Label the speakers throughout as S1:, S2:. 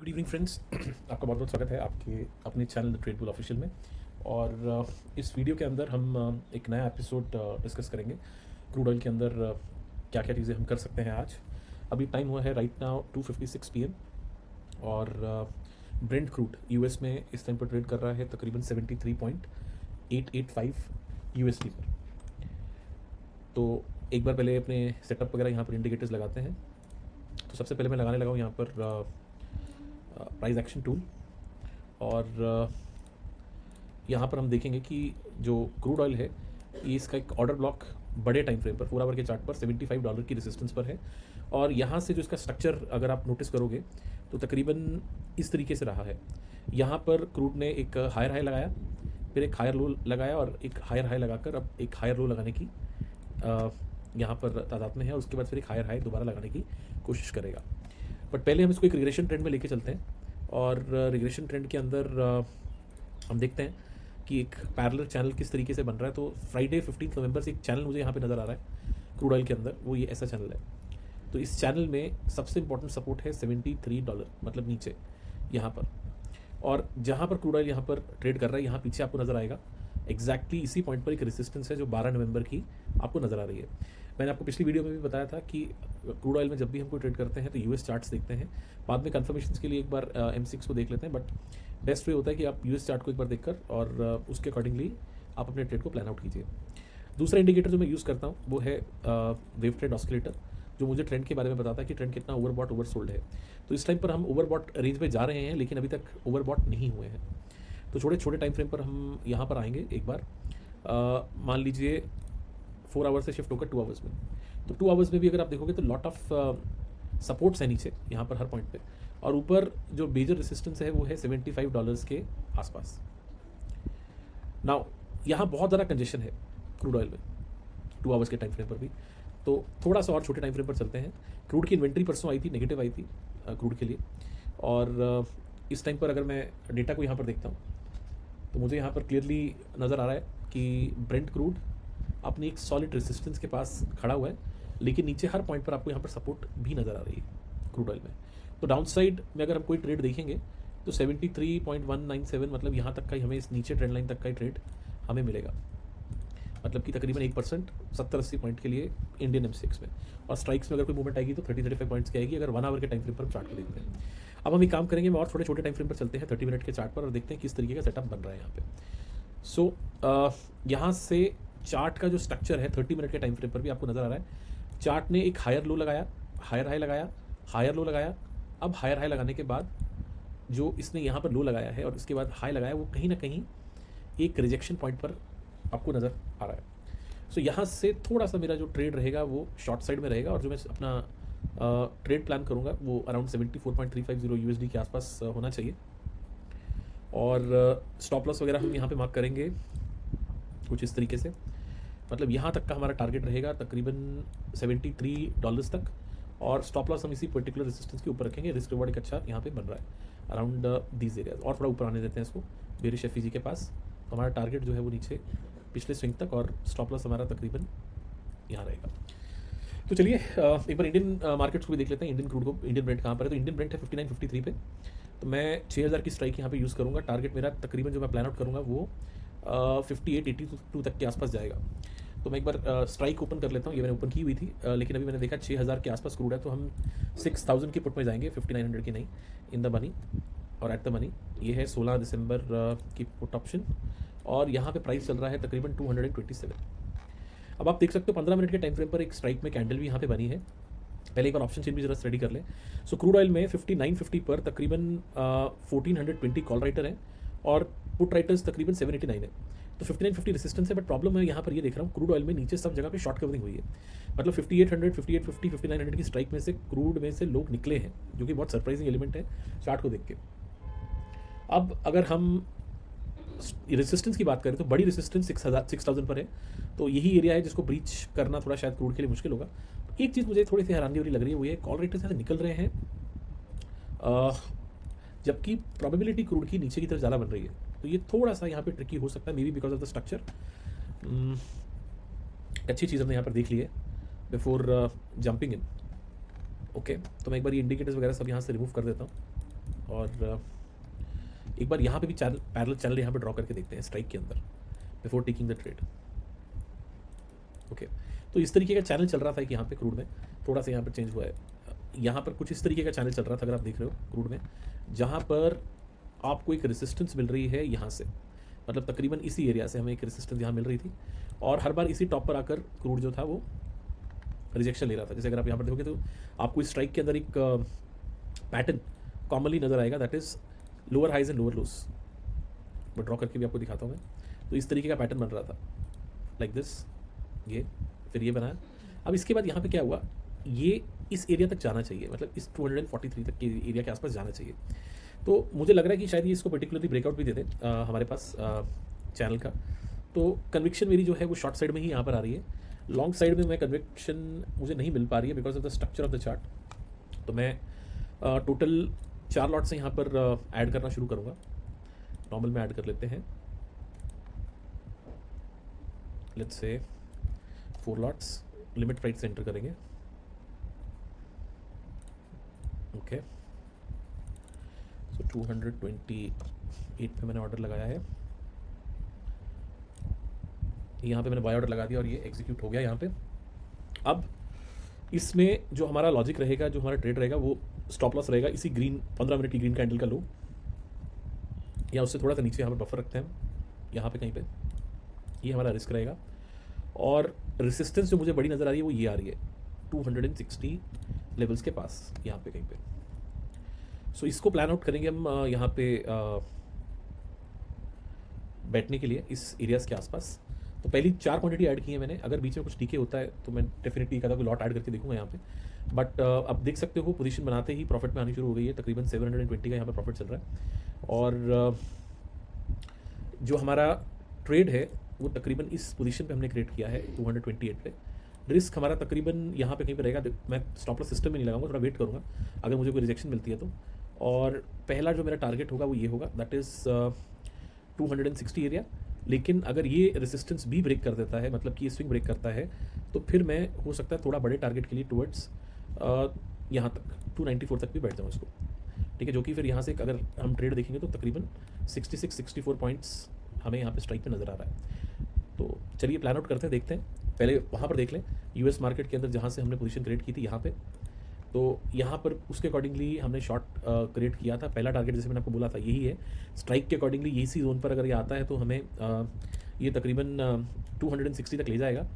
S1: Good evening friends. आपका बहुत बहुत स्वागत है आपके अपने channel the trade bull official में। और इस वीडियो के अंदर हम एक नया एपिसोड डिस्कस करेंगे। क्रूड ऑयल के अंदर क्या क्या चीज़ें हम कर सकते हैं आज। अभी टाइम हुआ है राइट नाउ 2:56 PM और ब्रेंट क्रूड यूएस में इस टाइम पर ट्रेड कर रहा है तकरीबन 73.885 USD पर। तो एक बार पहले अपने सेटअप वगैरह यहाँ पर इंडिकेटर्स लगाते हैं। तो सबसे पहले मैं लगाने लगा हूँ यहाँ पर प्राइस एक्शन टूल और यहाँ पर हम देखेंगे कि जो क्रूड ऑयल है ये इसका एक ऑर्डर ब्लॉक बड़े टाइम फ्रेम पर 4 आवर के चार्ट पर $75 की रेजिस्टेंस पर है। और यहाँ से जो इसका स्ट्रक्चर अगर आप नोटिस करोगे तो तकरीबन इस तरीके से रहा है। यहाँ पर क्रूड ने एक हायर हाई लगाया, फिर एक हायर लो लगाया और एक हायर हाई लगाकर अब एक हायर लो लगाने की यहाँ पर तादाद में है। उसके बाद फिर एक हायर हाई दोबारा लगाने की कोशिश करेगा। बट पहले हम इसको एक रिग्रेशन ट्रेंड में लेके चलते हैं और रिग्रेशन ट्रेंड के अंदर हम देखते हैं कि एक पैरेलल चैनल किस तरीके से बन रहा है। तो फ्राइडे 15 नवंबर से एक चैनल मुझे यहाँ पे नज़र आ रहा है क्रूड ऑयल के अंदर, वो ये ऐसा चैनल है। तो इस चैनल में सबसे इंपॉर्टेंट सपोर्ट है $73, मतलब नीचे यहाँ पर। और जहाँ पर क्रूड ऑयल यहाँ पर ट्रेड कर रहा है यहाँ पीछे आपको नज़र आएगा एग्जैक्टली इसी पॉइंट पर एक रेजिस्टेंस है जो 12 नवंबर की आपको नज़र आ रही है। मैंने आपको पिछली वीडियो में भी बताया था कि क्रूड ऑयल में जब भी हम कोई ट्रेड करते हैं तो यूएस चार्ट्स देखते हैं, बाद में कंफर्मेशन के लिए एक बार M6 को देख लेते हैं। बट बेस्ट वे होता है कि आप यूएस चार्ट को एक बार देखकर और उसके अकॉर्डिंगली आप अपने ट्रेड को प्लान आउट कीजिए। दूसरा इंडिकेटर जो मैं यूज़ करता हूँ वो है वेव ट्रेड ऑस्किलेटर, जो मुझे ट्रेंड के बारे में बताता है कि ट्रेंड कितना ओवरबॉट ओवरसोल्ड है। तो इस टाइम पर हम ओवरबॉट रेंज में जा रहे हैं लेकिन अभी तक ओवरबॉट नहीं हुए हैं। तो छोटे छोटे टाइम फ्रेम पर हम यहाँ पर आएंगे एक बार। मान लीजिए 4 आवर्स से शिफ्ट होकर 2 आवर्स में। तो 2 आवर्स में भी अगर आप देखोगे तो लॉट ऑफ सपोर्ट्स है नीचे यहाँ पर हर पॉइंट पे, और ऊपर जो मेजर रेसिस्टेंस है वो है $75 के आसपास। नाउ यहाँ बहुत ज़्यादा कंजेशन है क्रूड ऑयल में 2 आवर्स के टाइम फ्रेम पर भी। तो थोड़ा सा और छोटे टाइम फ्रेम पर चलते हैं। क्रूड की इन्वेंट्री परसों आई थी, नेगेटिव आई थी क्रूड के लिए। और इस टाइम पर अगर मैं डेटा को यहाँ पर देखता हूँ तो मुझे यहाँ पर क्लियरली नज़र आ रहा है कि ब्रेंट क्रूड अपनी एक सॉलिड रेजिस्टेंस के पास खड़ा हुआ है, लेकिन नीचे हर पॉइंट पर आपको यहाँ पर सपोर्ट भी नज़र आ रही है क्रूड ऑयल में। तो डाउन साइड में अगर हम कोई ट्रेड देखेंगे तो 73.197, मतलब यहाँ तक का ही हमें इस नीचे ट्रेंड लाइन तक का ही ट्रेड हमें मिलेगा, मतलब कि तकरीबन 1% 70-80 पॉइंट के लिए इंडियन M6 में। और स्ट्राइक्स में अगर कोई मूवमेंट आएगी तो 30-35 पॉइंट्स की आएगी अगर 1 आवर के टाइम फ्रेम पर हम चार्ट को देखते हैं। अब हम एक काम करेंगे, मैं और छोटे छोटे टाइम फ्रेम पर चलते हैं 30 मिनट के चार्ट पर और देखते हैं किस तरीके का सेटअप बन रहा है यहाँ पे। सो यहाँ से चार्ट का जो स्ट्रक्चर है 30 मिनट के टाइम फ्रेम पर भी आपको नज़र आ रहा है। चार्ट ने एक हायर लो लगाया, हायर हाई लगाया, हायर लो लगाया। अब हायर हाई लगाने के बाद जो इसने यहाँ पर लो लगाया है और इसके बाद हाई लगाया, वो कहीं ना कहीं एक रिजेक्शन पॉइंट पर आपको नज़र आ रहा है। सो यहाँ से थोड़ा सा मेरा जो ट्रेड रहेगा वो शॉर्ट साइड में रहेगा और जो मैं अपना ट्रेड प्लान करूँगा वो अराउंड 74.350 USD के आसपास होना चाहिए। और स्टॉप लॉस वगैरह हम यहाँ पे मार्क करेंगे कुछ इस तरीके से, मतलब यहाँ तक का हमारा टारगेट रहेगा तकरीबन $73 तक। और स्टॉप लॉस हम इसी पर्टिकुलर रेजिस्टेंस के ऊपर रखेंगे। रिस्क रिवॉर्ड एक अच्छा यहाँ पे बन रहा है अराउंड दीज एरियाज। और थोड़ा ऊपर आने देते हैं इसको बेरिश एफईजी के पास, तो हमारा टारगेट जो है वो नीचे पिछले स्विंग तक, और स्टॉप लॉस हमारा तकरीबन यहाँ रहेगा। तो चलिए एक बार इंडियन मार्केट्स को भी देख लेते हैं। इंडियन क्रूड को, इंडियन ब्रेंट कहाँ पर है, तो इंडियन ब्रेंट है 59.53 पे। तो मैं 6000 की स्ट्राइक यहाँ पे यूज़ करूँगा। टारगेट मेरा तकरीबन जो मैं प्लान आउट करूँगा वो 5882 तक के आसपास जाएगा। तो मैं एक बार स्ट्राइक ओपन कर लेता हूँ। ये मैंने ओपन की हुई थी लेकिन अभी मैंने देखा 6000 के आसपास क्रूड है, तो हम 6000 की पुट में जाएंगे, 5900 की नहीं, इन द मनी और एट द मनी। ये है 16 दिसंबर की पुट ऑप्शन और यहाँ पे प्राइस चल रहा है तकरीबन 227। अब आप देख सकते हो 15 मिनट के टाइम फ्रेम पर एक स्ट्राइक में कैंडल भी यहाँ पे बनी है। पहले एक बार ऑप्शन चेन भी जरा स्टडी कर लें। सो क्रूड ऑयल में 5950 पर तकरीबन 1420 कॉल राइटर हैं और पुट राइटर्स तकरीबन 789 है। तो 5950 रेसिस्टेंस है, बट प्रॉब्लम है यहाँ पर ये देख रहा हूँ क्रूड ऑयल में नीचे सब जगह पे शॉर्ट कवरिंग हुई है। मतलब 5800, 5850, 5900 की स्ट्राइक में से क्रूड में से लोग निकले हैं, जो कि बहुत सरप्राइजिंग एलिमेंट है चार्ट को देख के। अब अगर हम रेसिस्टेंस की बात करें तो बड़ी रेसिस्टेंस 6000 पर है, तो यही एरिया है जिसको ब्रीच करना थोड़ा शायद क्रूड के लिए मुश्किल होगा। एक चीज़ मुझे थोड़ी सी हैरानी वाली लग रही है, वो ये कॉल रेटर्स यहाँ से निकल रहे हैं जबकि प्रोबेबिलिटी क्रूड की नीचे की तरफ ज़्यादा बन रही है। तो ये थोड़ा सा यहाँ पे ट्रिकी हो सकता है, may be because of the structure. अच्छी चीज़ हमने यहाँ पर देख ली है बिफोर जंपिंग इन। ओके, तो मैं एक बार ये इंडिकेटर्स वगैरह सब यहाँ से रिमूव कर देता हूँ और एक बार यहाँ पे भी पैरेलल चैनल यहाँ पे ड्रॉ करके देखते हैं स्ट्राइक के अंदर before taking the trade. Okay, तो इस तरीके का चैनल चल रहा था कि यहाँ पे क्रूड में थोड़ा सा यहाँ पर चेंज हुआ है। यहाँ पर कुछ इस तरीके का चैनल चल रहा था अगर आप देख रहे हो क्रूड में, जहाँ पर आपको एक रेसिस्टेंस मिल रही है यहाँ से, मतलब तकरीबन इसी एरिया से हमें एक रेसिस्टेंस यहाँ मिल रही थी, और हर बार इसी टॉप पर आकर क्रूड जो था वो रिजेक्शन ले रहा था। जैसे अगर आप यहाँ पर देखोगे तो आपको इस स्ट्राइक के अंदर एक पैटर्न कॉमनली नज़र आएगा, that is lower highs and lower lows. मैं ड्रॉ करके भी आपको दिखाता हूँ मैं। तो इस तरीके का पैटर्न बन रहा था लाइक दिस, ये फिर ये बनाया। अब इसके बाद यहाँ पे क्या हुआ, ये इस एरिया तक जाना चाहिए, मतलब इस 243 तक के एरिया के आसपास जाना चाहिए। तो मुझे लग रहा है कि शायद ये इसको पर्टिकुलरली ब्रेकआउट भी दे दे हमारे पास चैनल का। तो कन्विक्शन मेरी जो है वो शॉर्ट साइड में ही यहाँ पर आ रही है, लॉन्ग साइड में मैं कन्विक्शन मुझे नहीं मिल पा रही है because of the structure of the chart. तो मैं टोटल 4 लॉट से यहाँ पर ऐड करना शुरू करूँगा। नॉर्मल में ऐड कर लेते हैं, let's say 4 lots, limit price से एंटर करेंगे। ओके, सो 228 पे मैंने ऑर्डर लगाया है। यहाँ पे मैंने बाय ऑर्डर लगा दिया और ये एग्जीक्यूट हो गया यहाँ पे। अब इसमें जो हमारा लॉजिक रहेगा, जो हमारा ट्रेड रहेगा, वो स्टॉप लॉस रहेगा इसी ग्रीन 15 मिनट की ग्रीन कैंडल का लो, या उससे थोड़ा सा नीचे यहाँ पर बफर रखते हैं यहाँ पे कहीं पे, ये हमारा रिस्क रहेगा। और रेसिस्टेंस जो मुझे बड़ी नज़र आ रही है वो ये आ रही है 260 लेवल्स के पास यहाँ पे कहीं पे। सो इसको प्लान आउट करेंगे हम यहाँ पे बैठने के लिए इस एरियाज के आसपास। तो पहली 4 क्वांटिटी ऐड की है मैंने, अगर बीच में कुछ डीके होता है तो मैं डेफिनेटली एक आधा कोई लॉट ऐड करके देखूंगा यहाँ पे। बट अब देख सकते हो पोजीशन बनाते ही प्रॉफिट में आनी शुरू हो गई है, तकरीबन 720 का यहाँ पे प्रॉफिट चल रहा है। और जो हमारा ट्रेड है वो तकरीबन इस पोजीशन पे हमने क्रिएट किया है 228 पे। रिस्क हमारा तकरीबन यहाँ पे कहीं पे रहेगा। मैं स्टॉप लॉस सिस्टम में नहीं लगाऊंगा, थोड़ा वेट करूँगा अगर मुझे कोई रिजेक्शन मिलती है तो। और पहला जो मेरा टारगेट होगा वो ये होगा, दैट इज़ 260 एरिया। लेकिन अगर ये रेसिस्टेंस भी ब्रेक कर देता है, मतलब कि ये स्विंग ब्रेक करता है, तो फिर मैं हो सकता है थोड़ा बड़े टारगेट के लिए टुवर्ड्स यहाँ तक 294 तक भी बैठ जाऊँ इसको, ठीक है। जो कि फिर यहाँ से अगर हम ट्रेड देखेंगे तो तकरीबन 66-64 पॉइंट्स हमें यहाँ पे स्ट्राइक पे नज़र आ रहा है। तो चलिए प्लान आउट करते हैं, देखते हैं। पहले वहाँ पर देख लें यूएस मार्केट के अंदर जहाँ से हमने पोजीशन क्रिएट की थी यहाँ पे, तो यहाँ पर उसके अकॉर्डिंगली हमने शॉर्ट क्रिएट किया था। पहला टारगेट जैसे मैंने आपको बोला था यही है, स्ट्राइक के अकॉर्डिंगली इसी जोन पर अगर ये आता है तो हमें ये तकरीबन 260 तक ले जाएगा।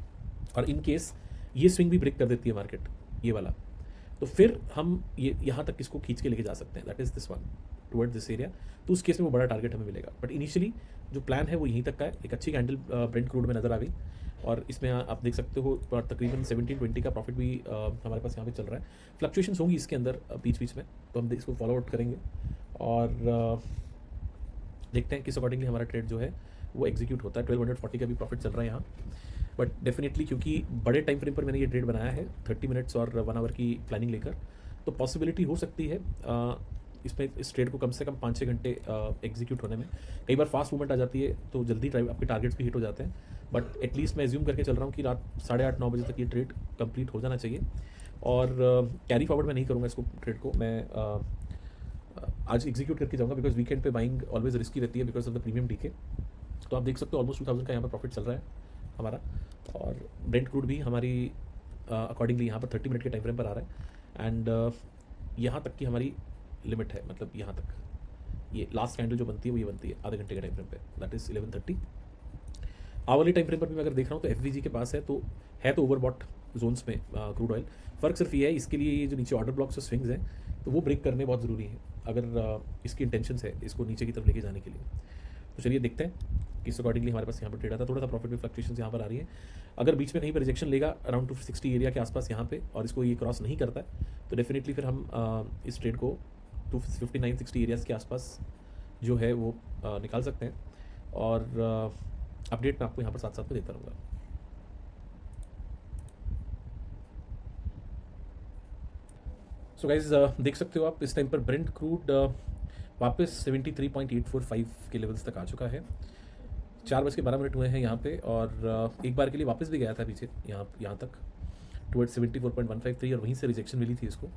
S1: और इन केस ये स्विंग भी ब्रेक कर देती है मार्केट ये वाला, तो फिर हम ये यहाँ तक इसको खींच के लेके जा सकते हैं, that is this one towards this area. तो उस केस में वो बड़ा टारगेट हमें मिलेगा। बट इनिशियली जो प्लान है वो यहीं तक का है। एक अच्छी कैंडल ब्रेंट क्रूड में नज़र आ गई, और इसमें आप देख सकते हो तकरीबन 17-20 का प्रॉफिट भी हमारे पास यहाँ पे चल रहा है। फ्लक्चुएशंस होंगी इसके अंदर बीच बीच में, तो हम इसको फॉलो आउट करेंगे और देखते हैं किस अकॉर्डिंगली हमारा ट्रेड जो है वो एग्जीक्यूट होता है। 1240 का भी प्रॉफिट चल रहा है यहाँ। बट डेफिनेटली क्योंकि बड़े टाइम फ्रेम पर मैंने ये ट्रेड बनाया है 30 मिनट्स और 1 आवर की प्लानिंग लेकर, तो पॉसिबिलिटी हो सकती है इसमें इस ट्रेड को कम से कम 5-6 घंटे एग्जीक्यूट होने में। कई बार फास्ट मूवमेंट आ जाती है तो जल्दी आपके टारगेट्स भी हिट हो जाते हैं। बट एटलीस्ट मैं एज्यूम करके चल रहा हूँ कि रात 8:30-9 बजे तक ये ट्रेड कंप्लीट हो जाना चाहिए। और कैरी फॉरवर्ड मैं नहीं करूँगा इसको, ट्रेड को मैं आज एग्जीक्यूट करके जाऊँगा, बिकॉज वीकेंड पे बाइंग ऑलवेज रिस्की रहती है because of the premium DK. तो आप देख सकते हो ऑलमोस्ट 2000 का यहाँ पर प्रॉफिट चल रहा है हमारा। और ब्रेंट क्रूड भी हमारी अकॉर्डिंगली यहाँ पर 30 मिनट के टाइम फ्रेम पर आ रहा है। एंड यहाँ तक की हमारी लिमिट है, मतलब यहाँ तक ये लास्ट कैंडल जो बनती है वो ये बनती है आधे घंटे के टाइम फ्रेम पे, that is 11:30। Hourly time frame पर भी मैं अगर देख रहा हूँ तो एफवीजी के पास है तो ओवरबॉट जोन्स में क्रूड ऑयल। फ़र्क सिर्फ ये है इसके लिए ये जो नीचे ऑर्डर ब्लॉक्स और स्विंग्स हैं तो वो ब्रेक करने बहुत ज़रूरी है अगर इसकी इंटेंशन है इसको नीचे की तरफ लेके जाने के लिए। तो चलिए देखते हैं किस अकॉर्डिंगली हमारे पास यहाँ पर ट्रेड आता है। थोड़ा सा प्रॉफिट में फ्लक्चुएशंस यहाँ पर आ रही है। अगर बीच में कहीं पर रिजेक्शन लेगा अराउंड 260 एरिया के आसपास यहाँ पे और इसको ये क्रॉस नहीं करता है तो डेफिनेटली फिर हम इस ट्रेड को 259-60 एरियाज़ के आसपास जो है वो निकाल सकते हैं। और अपडेट मैं आपको यहाँ पर साथ साथ में देता रहूँगा। सो गाइज देख सकते हो आप इस टाइम पर ब्रेंट क्रूड वापस 73.845 के लेवल्स तक आ चुका है। 4:12 हुए हैं यहाँ पे, और एक बार के लिए वापस भी गया था पीछे यहाँ तक टुवर्ड्स 74.153 और वहीं से रिजेक्शन मिली थी इसको।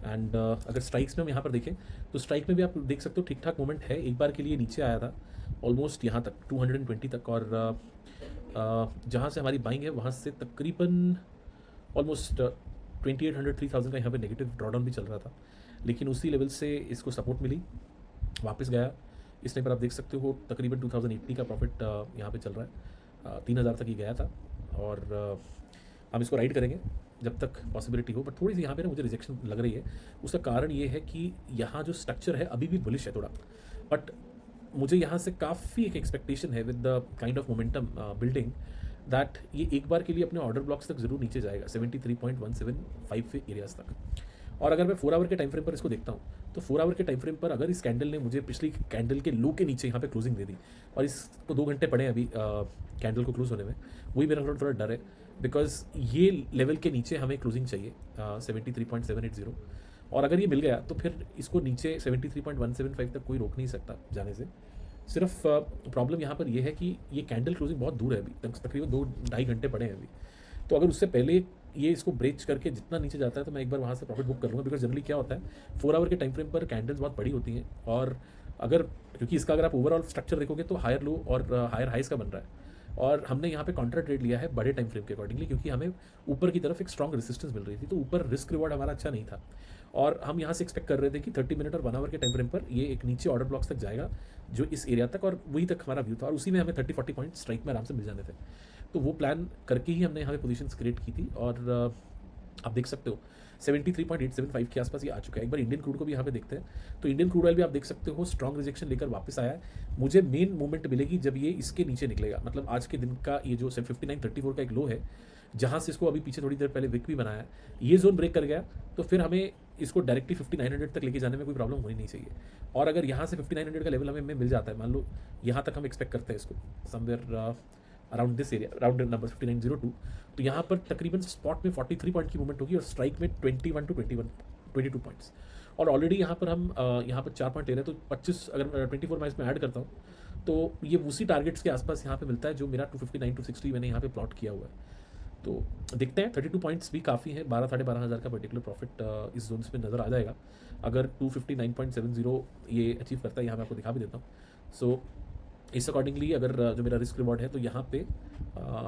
S1: एंड अगर स्ट्राइक्स में हम यहाँ पर देखें तो स्ट्राइक में भी आप देख सकते हो ठीक ठाक मूवमेंट है। एक बार के लिए नीचे आया था ऑलमोस्ट यहाँ तक 220 तक, और जहाँ से हमारी बाइंग है वहाँ से तकरीबन ऑलमोस्ट 2800 3000 का यहाँ पे नेगेटिव ड्रॉडाउन भी चल रहा था, लेकिन उसी लेवल से इसको सपोर्ट मिली, वापस गया। इस टाइम पर आप देख सकते हो तकरीबन 2080 का प्रॉफिट यहाँ पे चल रहा है, 3000 तक ही गया था। और हम इसको राइड करेंगे जब तक पॉसिबिलिटी हो, बट थोड़ी सी यहाँ पे ना मुझे रिजेक्शन लग रही है। उसका कारण ये है कि यहाँ जो स्ट्रक्चर है अभी भी बुलिश है थोड़ा, बट मुझे यहाँ से काफ़ी एक एक्सपेक्टेशन है with the kind of momentum building that ये एक बार के लिए अपने ऑर्डर ब्लॉक्स तक जरूर नीचे जाएगा 73.175 एरियाज तक। और अगर मैं 4 आवर के टाइम फ्रेम पर इसको देखता हूँ तो 4 आवर के टाइम फ्रेम पर अगर इस कैंडल ने मुझे पिछली कैंडल के लो के नीचे यहाँ पे क्लोजिंग दे दी, और इसको 2 घंटे पड़े अभी कैंडल को क्लोज होने में, वही मेरा थोड़ा डर है, बिकॉज ये लेवल के नीचे हमें क्लोजिंग चाहिए 73.780, और अगर ये मिल गया तो फिर इसको नीचे 73.175 तक कोई रोक नहीं सकता जाने से। सिर्फ प्रॉब्लम यहाँ पर यह है कि ये कैंडल क्लोजिंग बहुत दूर है, अभी तकरीबन 2-2.5 घंटे पड़े हैं अभी। तो अगर उससे पहले ये इसको ब्रेच करके जितना नीचे जाता है तो मैं एक बार वहाँ से प्रॉफिट बुक कर लूँगा, बिकॉज जनरली क्या होता है 4 आवर के टाइम फ्रेम पर कैंडल्स बहुत बड़ी होती हैं, और अगर क्योंकि इसका अगर आप ओवरऑल स्ट्रक्चर देखोगे तो हायर लो और हायर हाइस का बन रहा है, और हमने यहाँ पे कॉन्ट्रा ट्रेड लिया है बड़े टाइम फ्रेम के अकॉर्डिंगली, क्योंकि हमें ऊपर की तरफ एक स्ट्रॉन्ग रेसिस्टेंस मिल रही थी, तो ऊपर रिस्क रिवॉर्ड हमारा अच्छा नहीं था, और हम यहाँ से एक्सपेक्ट कर रहे थे कि 30 मिनट और 1 आवर के टाइम फ्रेम पर ये एक नीचे ऑर्डर ब्लॉक्स तक जाएगा जो इस एरिया तक, और वही तक हमारा व्यू था, और उसी में हमें 30-40 पॉइंट स्ट्राइक में आराम से मिल जाने थे। तो वो प्लान करके ही हमने यहाँ पे पोजीशंस क्रिएट की थी, और आप देख सकते हो 73.875 के आसपास ये आ चुका है। एक बार इंडियन क्रूड को भी यहाँ पे देखते हैं, तो इंडियन क्रूड ऑयल भी आप देख सकते हो स्ट्रॉन्ग रिजेक्शन लेकर वापस आया है। मुझे मेन मूवमेंट मिलेगी जब ये इसके नीचे निकलेगा, मतलब आज के दिन का ये जो 59.34 का एक लो है, जहाँ से इसको अभी पीछे थोड़ी देर पहले विक भी बनाया है, ये जोन ब्रेक कर गया तो फिर हमें इसको डायरेक्टली 5900 तक लेके जाने में कोई प्रॉब्लम होनी नहीं चाहिए। और अगर यहाँ से 5900 का लेवल हमें मिल जाता है, मान लो यहाँ तक हम एक्सपेक्ट करते हैं इसको somewhere around this area, around number 5902, तो यहाँ पर तकरीबन स्पॉट में 43 पॉइंट की मूवमेंट होगी और स्ट्राइक में 21 to 22 पॉइंट्स, और ऑलरेडी यहाँ पर हम यहाँ पर 4 पॉइंट ले रहे हैं, तो 25 अगर 24 मैं इसमें ऐड करता हूँ तो ये उसी टारगेट्स के आसपास यहाँ पे मिलता है जो मेरा 259 to 60 मैंने यहाँ पे प्लॉट किया हुआ है। तो देखते हैं 32 पॉइंट्स भी काफ़ी हैं, 12-12.5 हज़ार का पर्टिकुलर प्रॉफिट इस जोन में नज़र आ जाएगा अगर 259.70 ये अचीव करता है। यहाँ मैं आपको दिखा भी देता हूँ। सो इस अकॉर्डिंगली अगर जो मेरा रिस्क रिवॉर्ड है तो यहाँ पे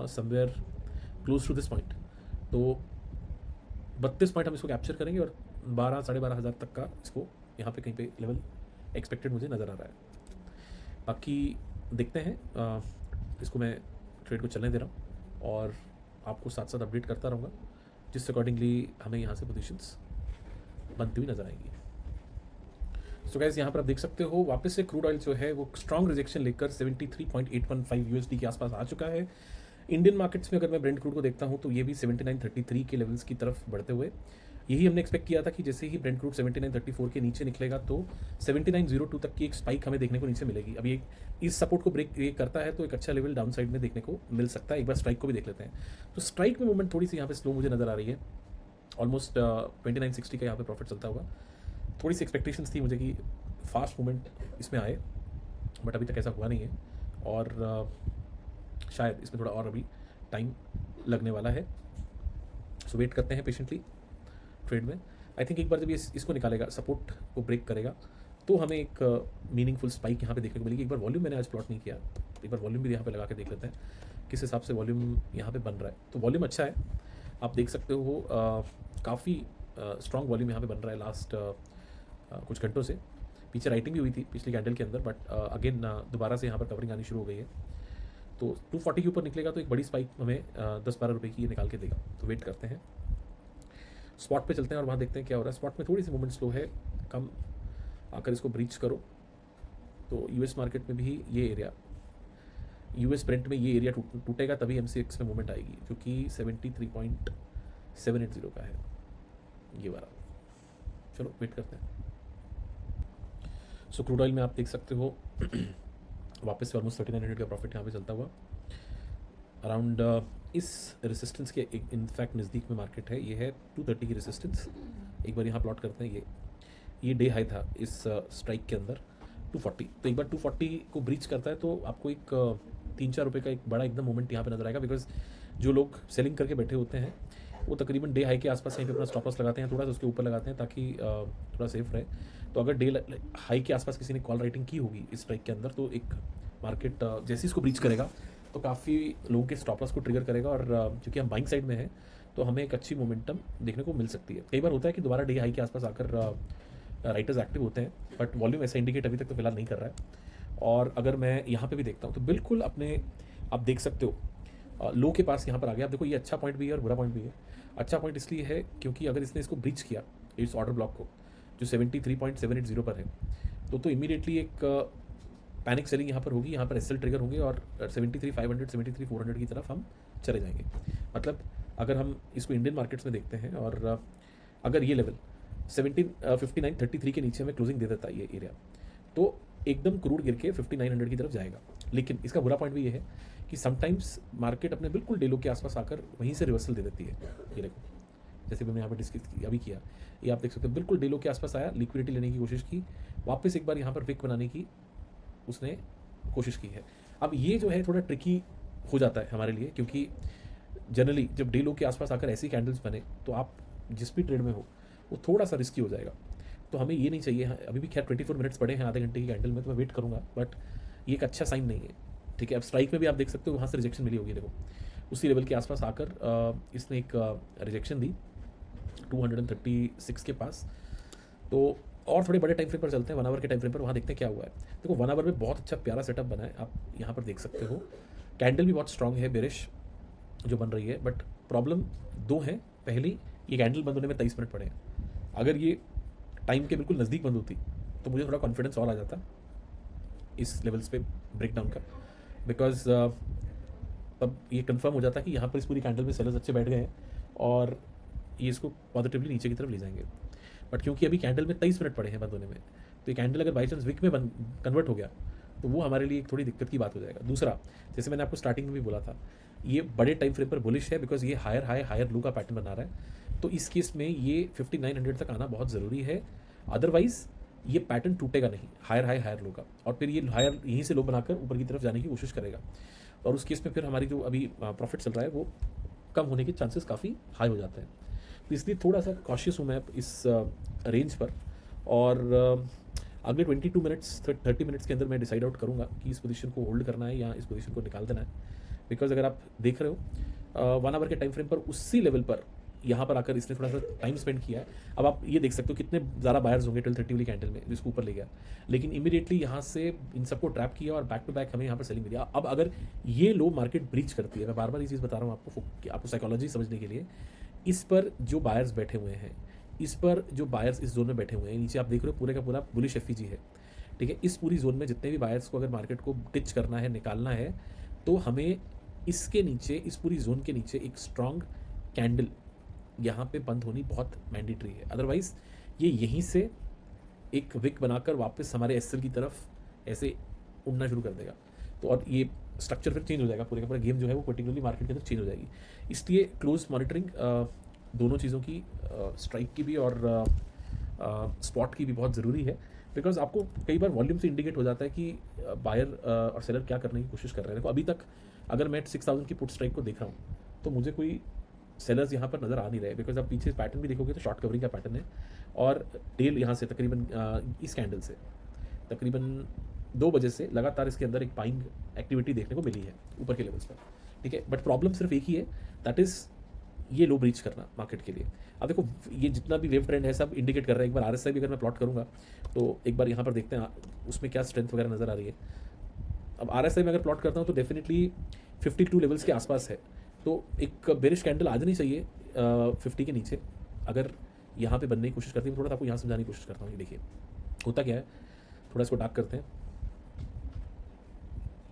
S1: somewhere close to this point, तो 32 पॉइंट हम इसको कैप्चर करेंगे, और 12-12.5 हज़ार तक का इसको यहाँ पे कहीं पे लेवल एक्सपेक्टेड मुझे नज़र आ रहा है। बाकी देखते हैं, इसको मैं ट्रेड को चलने दे रहा हूँ और आपको साथ साथ अपडेट करता रहूँगा, जिस अकॉर्डिंगली हमें यहाँ से पोजीशंस बनती हुई नज़र आएंगी। सो गाइस यहाँ पर आप देख सकते हो वापस से क्रूड ऑयल जो है वो स्ट्रॉन्ग रिजेक्शन लेकर 73.815 यूएसडी के आसपास आ चुका है। इंडियन मार्केट्स में अगर मैं ब्रेंट क्रूड को देखता हूँ तो ये भी 79.33 के लेवल्स की तरफ बढ़ते हुए, यही हमने एक्सपेक्ट किया था कि जैसे ही ब्रेंट क्रूड 79.34 के नीचे निकलेगा तो 79.02 तक की एक स्पाइक हमें देखने को नीचे मिलेगी। अभी एक इस सपोर्ट को ब्रेक ये करता है तो एक अच्छा लेवल डाउन साइड में देखने को मिल सकता है। एक बार स्ट्राइक को भी देख लेते हैं। तो स्ट्राइक में मूवमेंट थोड़ी सी यहाँ पे स्लो मुझे नज़र आ रही है, ऑलमोस्ट 2960 का यहाँ पे प्रॉफिट चलता होगा। थोड़ी सी एक्सपेक्टेशंस थी मुझे कि फास्ट मूवमेंट इसमें आए, बट अभी तक ऐसा हुआ नहीं है, और शायद इसमें थोड़ा और अभी टाइम लगने वाला है। सो वेट करते हैं पेशेंटली ट्रेड में। आई थिंक एक बार जब ये इसको निकालेगा, सपोर्ट को ब्रेक करेगा, तो हमें एक मीनिंगफुल स्पाइक यहाँ पे देखने को मिलेगी। एक बार वॉल्यूम मैंने आज प्लॉट नहीं किया, एक बार वॉल्यूम भी यहाँ पे लगा के देख लेते हैं किस हिसाब से वॉल्यूम यहाँ पे बन रहा है। तो वॉल्यूम अच्छा है, आप देख सकते हो काफ़ी स्ट्रॉन्ग वॉल्यूम यहाँ पे बन रहा है लास्ट कुछ घंटों से। पीछे राइटिंग भी हुई थी पिछली कैंडल के अंदर, बट अगेन दोबारा से यहाँ पर कवरिंग आनी शुरू हो गई है। तो 240 के ऊपर निकलेगा तो एक बड़ी स्पाइक हमें 10-12 रुपये की ये निकाल के देगा। तो वेट करते हैं, स्पॉट पे चलते हैं और वहाँ देखते हैं क्या हो रहा है। स्पॉट में थोड़ी सी मूवमेंट स्लो है, कम आकर इसको ब्रीच करो तो यूएस मार्केट में भी ये एरिया, यूएस ब्रेंट में ये एरिया टूटेगा तभी MCX में मूवमेंट आएगी, जो कि 73.780 का है ये वाला। चलो वेट करते हैं। सो क्रूड ऑयल में आप देख सकते हो वापस से ऑलमोस्ट 3900 का प्रॉफिट यहाँ पे चलता हुआ अराउंड इस रेसिस्टेंस के इनफैक्ट नज़दीक में मार्केट है। ये है 230 की रेसिस्टेंस। एक बार यहाँ प्लॉट करते हैं, ये डे हाई था इस स्ट्राइक के अंदर 240। तो एक बार 240 को ब्रीच करता है तो आपको एक 3-4 रुपये का एक बड़ा एकदम मोमेंट यहाँ पे नजर आएगा, बिकॉज जो लोग सेलिंग करके बैठे होते हैं वो तकरीबन डे हाई के आसपास यहीं पे अपना स्टॉप लॉस लगाते हैं, थोड़ा सा उसके ऊपर लगाते हैं ताकि थोड़ा सेफ रहे। तो अगर डे हाई के आसपास किसी ने कॉल राइटिंग की होगी इस स्ट्राइक के अंदर, तो एक मार्केट जैसे इसको ब्रीच करेगा तो काफ़ी लोगों के स्टॉप लॉस को ट्रिगर करेगा, और क्योंकि हम बाइंग साइड में हैं तो हमें एक अच्छी मोमेंटम देखने को मिल सकती है। कई बार होता है कि दोबारा डे हाई के आसपास आकर राइटर्स एक्टिव होते हैं, बट वॉल्यूम ऐसा इंडिकेट अभी तक तो फिलहाल नहीं कर रहा है। और अगर मैं यहाँ पे भी देखता हूँ तो बिल्कुल अपने आप देख सकते हो लो के पास यहाँ पर आ गया। आप देखो ये अच्छा पॉइंट भी है और बुरा पॉइंट भी है। अच्छा पॉइंट इसलिए है क्योंकि अगर इसने इसको ब्रीच किया इस ऑर्डर ब्लॉक को जो 73.780 पर है, तो इमीडिएटली एक पैनिक सेलिंग यहाँ पर होगी, यहाँ पर एसएल ट्रिगर होंगे और 73,500 73,400 की तरफ हम चले जाएंगे। मतलब अगर हम इसको इंडियन मार्केट्स में देखते हैं और अगर ये लेवल 59.33 के नीचे हमें क्लोजिंग दे देता है ये एरिया, तो एकदम क्रूड गिर के 5900 की तरफ जाएगा। लेकिन इसका बुरा पॉइंट भी ये है कि समटाइम्स मार्केट अपने बिल्कुल डेलो के आसपास आकर वहीं से रिवर्सल दे देती है। ये देखो जैसे मैंने यहाँ पर डिस्कस अभी किया, ये आप देख सकते हो बिल्कुल डेलो के आसपास आया, लिक्विडिटी लेने की कोशिश की, वापस एक बार यहाँ पर विक बनाने की उसने कोशिश की है। अब ये जो है थोड़ा ट्रिकी हो जाता है हमारे लिए, क्योंकि जनरली जब डे लो के आसपास आकर ऐसी कैंडल्स बने तो आप जिस भी ट्रेड में हो वो थोड़ा सा रिस्की हो जाएगा। तो हमें ये नहीं चाहिए। अभी भी खैर 24 मिनट्स पड़े हैं आधे घंटे की कैंडल में, तो मैं वेट करूँगा, बट ये एक अच्छा साइन नहीं है। ठीक है, अब स्ट्राइक में भी आप देख सकते हो वहाँ से रिजेक्शन मिली होगी। देखो उसी लेवल के आसपास आकर इसने एक रिजेक्शन दी 236 के पास। तो और थोड़े बड़े टाइम फ्रेम पर चलते हैं, 1 आवर के टाइम फ्रेम पर, वहाँ देखते हैं क्या हुआ है। देखो 1 आवर में बहुत अच्छा प्यारा सेटअप बना है, आप यहाँ पर देख सकते हो। कैंडल भी बहुत स्ट्रांग है बेरिश जो बन रही है, बट प्रॉब्लम दो है। पहली, ये कैंडल बंद होने में 23 मिनट पड़े हैं। अगर ये टाइम के बिल्कुल नज़दीक बंद होती तो मुझे थोड़ा कॉन्फिडेंस और आ जाता इस लेवल्स पे ब्रेकडाउन का, बिकॉज तब ये कंफर्म हो जाता कि यहाँ पर इस पूरी कैंडल में सेलर्स अच्छे बैठ गए हैं और ये इसको पॉजिटिवली नीचे की तरफ ले जाएंगे। बट क्योंकि अभी कैंडल में 23 मिनट पड़े हैं बंद होने में, तो ये कैंडल अगर बाई चांस विक में कन्वर्ट हो गया तो वो हमारे लिए एक थोड़ी दिक्कत की बात हो जाएगा। दूसरा, जैसे मैंने आपको स्टार्टिंग में भी बोला था, ये बड़े टाइम फ्रेम पर बुलिश है बिकॉज ये हायर हाई हायर लो का पैटर्न बना रहा है। तो इस केस में ये 5900 तक आना बहुत ज़रूरी है, अदरवाइज ये पैटर्न टूटेगा नहीं हायर हाई हायर लो का, और फिर ये हायर यहीं से लो बनाकर ऊपर की तरफ जाने की कोशिश करेगा, और उस केस में फिर हमारी जो अभी प्रॉफिट चल रहा है वो कम होने के चांसेस काफ़ी हाई हो जाते हैं। तो इसलिए थोड़ा सा कॉशियस हूँ मैं इस रेंज पर, और अगले 22 मिनट्स 30 मिनट्स के अंदर मैं डिसाइड आउट करूँगा कि इस पोजीशन को होल्ड करना है या इस पोजीशन को निकाल देना है। बिकॉज अगर आप देख रहे हो 1 आवर के टाइम फ्रेम पर उसी लेवल पर यहाँ पर आकर इसने थोड़ा सा टाइम स्पेंड किया है। अब आप ये देख सकते हो कितने ज़्यादा बायर्स होंगे 1230 वाली कैंडल में जिसको ऊपर ले गया, लेकिन इमीडिएटली यहाँ से इन सबको ट्रैप किया और बैक टू बैक हमें यहाँ पर सेलिंग मिली। अब अगर ये लो मार्केट ब्रीच करती है, मैं बार बार ये चीज़ बता रहा हूँ आपको साइकोलॉजी समझने के लिए, इस पर जो बायर्स बैठे हुए हैं, इस पर जो बायर्स इस जोन में बैठे हुए हैं, नीचे आप देख रहे हो पूरे का पूरा बुलिश एफईजी है। ठीक है, इस पूरी जोन में जितने भी बायर्स को अगर मार्केट को टिच करना है, निकालना है, तो हमें इसके नीचे, इस पूरी जोन के नीचे एक स्ट्रॉन्ग कैंडल यहाँ पे बंद होनी बहुत मैंडेटरी है। अदरवाइज ये यहीं से एक विक बनाकर वापस हमारे एसएल की तरफ ऐसे उड़ना शुरू कर देगा, तो और ये स्ट्रक्चर फिर चेंज हो जाएगा, पूरे का पूरा गेम जो है वो पर्टिकुलरली मार्केट के अंदर चेंज हो जाएगी। इसलिए क्लोज मॉनिटरिंग दोनों चीज़ों की, स्ट्राइक की भी और स्पॉट की भी बहुत ज़रूरी है, बिकॉज आपको कई बार वॉल्यूम से इंडिकेट हो जाता है कि बायर और सेलर क्या करने की कोशिश कर रहे हैं। देखो अभी तक अगर मैं 6000 की पुट स्ट्राइक को देख रहा हूँ तो मुझे कोई सेलर्स यहाँ पर नज़र आ नहीं रहे, बिकॉज आप पीछे पैटर्न भी देखोगे तो शॉर्ट कवरिंग का पैटर्न है, और टेल यहाँ से तकरीबन इस कैंडल से तकरीबन 2 बजे से लगातार इसके अंदर एक बाइंग एक्टिविटी देखने को मिली है ऊपर के लेवल्स पर। ठीक है, बट प्रॉब्लम सिर्फ एक ही है, दैट इज़ ये लो ब्रीच करना मार्केट के लिए। अब देखो ये जितना भी वेव ट्रेंड है सब इंडिकेट कर रहा है। एक बार आरएसआई भी अगर मैं प्लॉट करूँगा तो एक बार यहाँ पर देखते हैं उसमें क्या स्ट्रेंथ वगैरह नज़र आ रही है। अब आरएसआई में अगर प्लॉट करता हूँ तो डेफिनेटली 52 लेवल्स के आसपास है, तो एक बेरिश कैंडल आ जानी चाहिए 50 के नीचे। अगर यहाँ पे बनने की कोशिश करती हूँ, थोड़ा सा आपको यहाँ समझाने की कोशिश करता हूँ। ये देखिए होता क्या है, थोड़ा इसको डार्क करते हैं।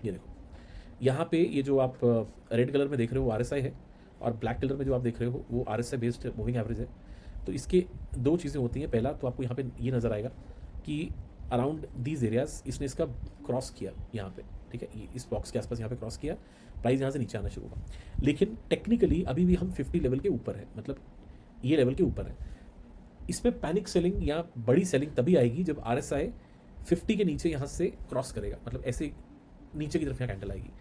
S1: ये देखो यहाँ पे ये जो आप रेड कलर में देख रहे हो वो आरएसआई है, और ब्लैक कलर में जो आप देख रहे हो वो आरएसआई बेस्ड मूविंग एवरेज है। तो इसके 2 चीज़ें होती हैं। पहला तो आपको यहाँ पे ये नज़र आएगा कि अराउंड दीज एरियाज इसने इसका क्रॉस किया यहाँ पे। ठीक है, इस बॉक्स के आसपास यहाँ पे क्रॉस किया, प्राइस यहाँ से नीचे आना शुरू हुआ, लेकिन टेक्निकली अभी भी हम 50 लेवल के ऊपर है, मतलब ये लेवल के ऊपर है। इसमें पैनिक सेलिंग या बड़ी सेलिंग तभी आएगी जब आरएसआई 50 के नीचे यहाँ से क्रॉस करेगा, मतलब ऐसे नीचे की तरफ यहाँ कैंडल आएगी।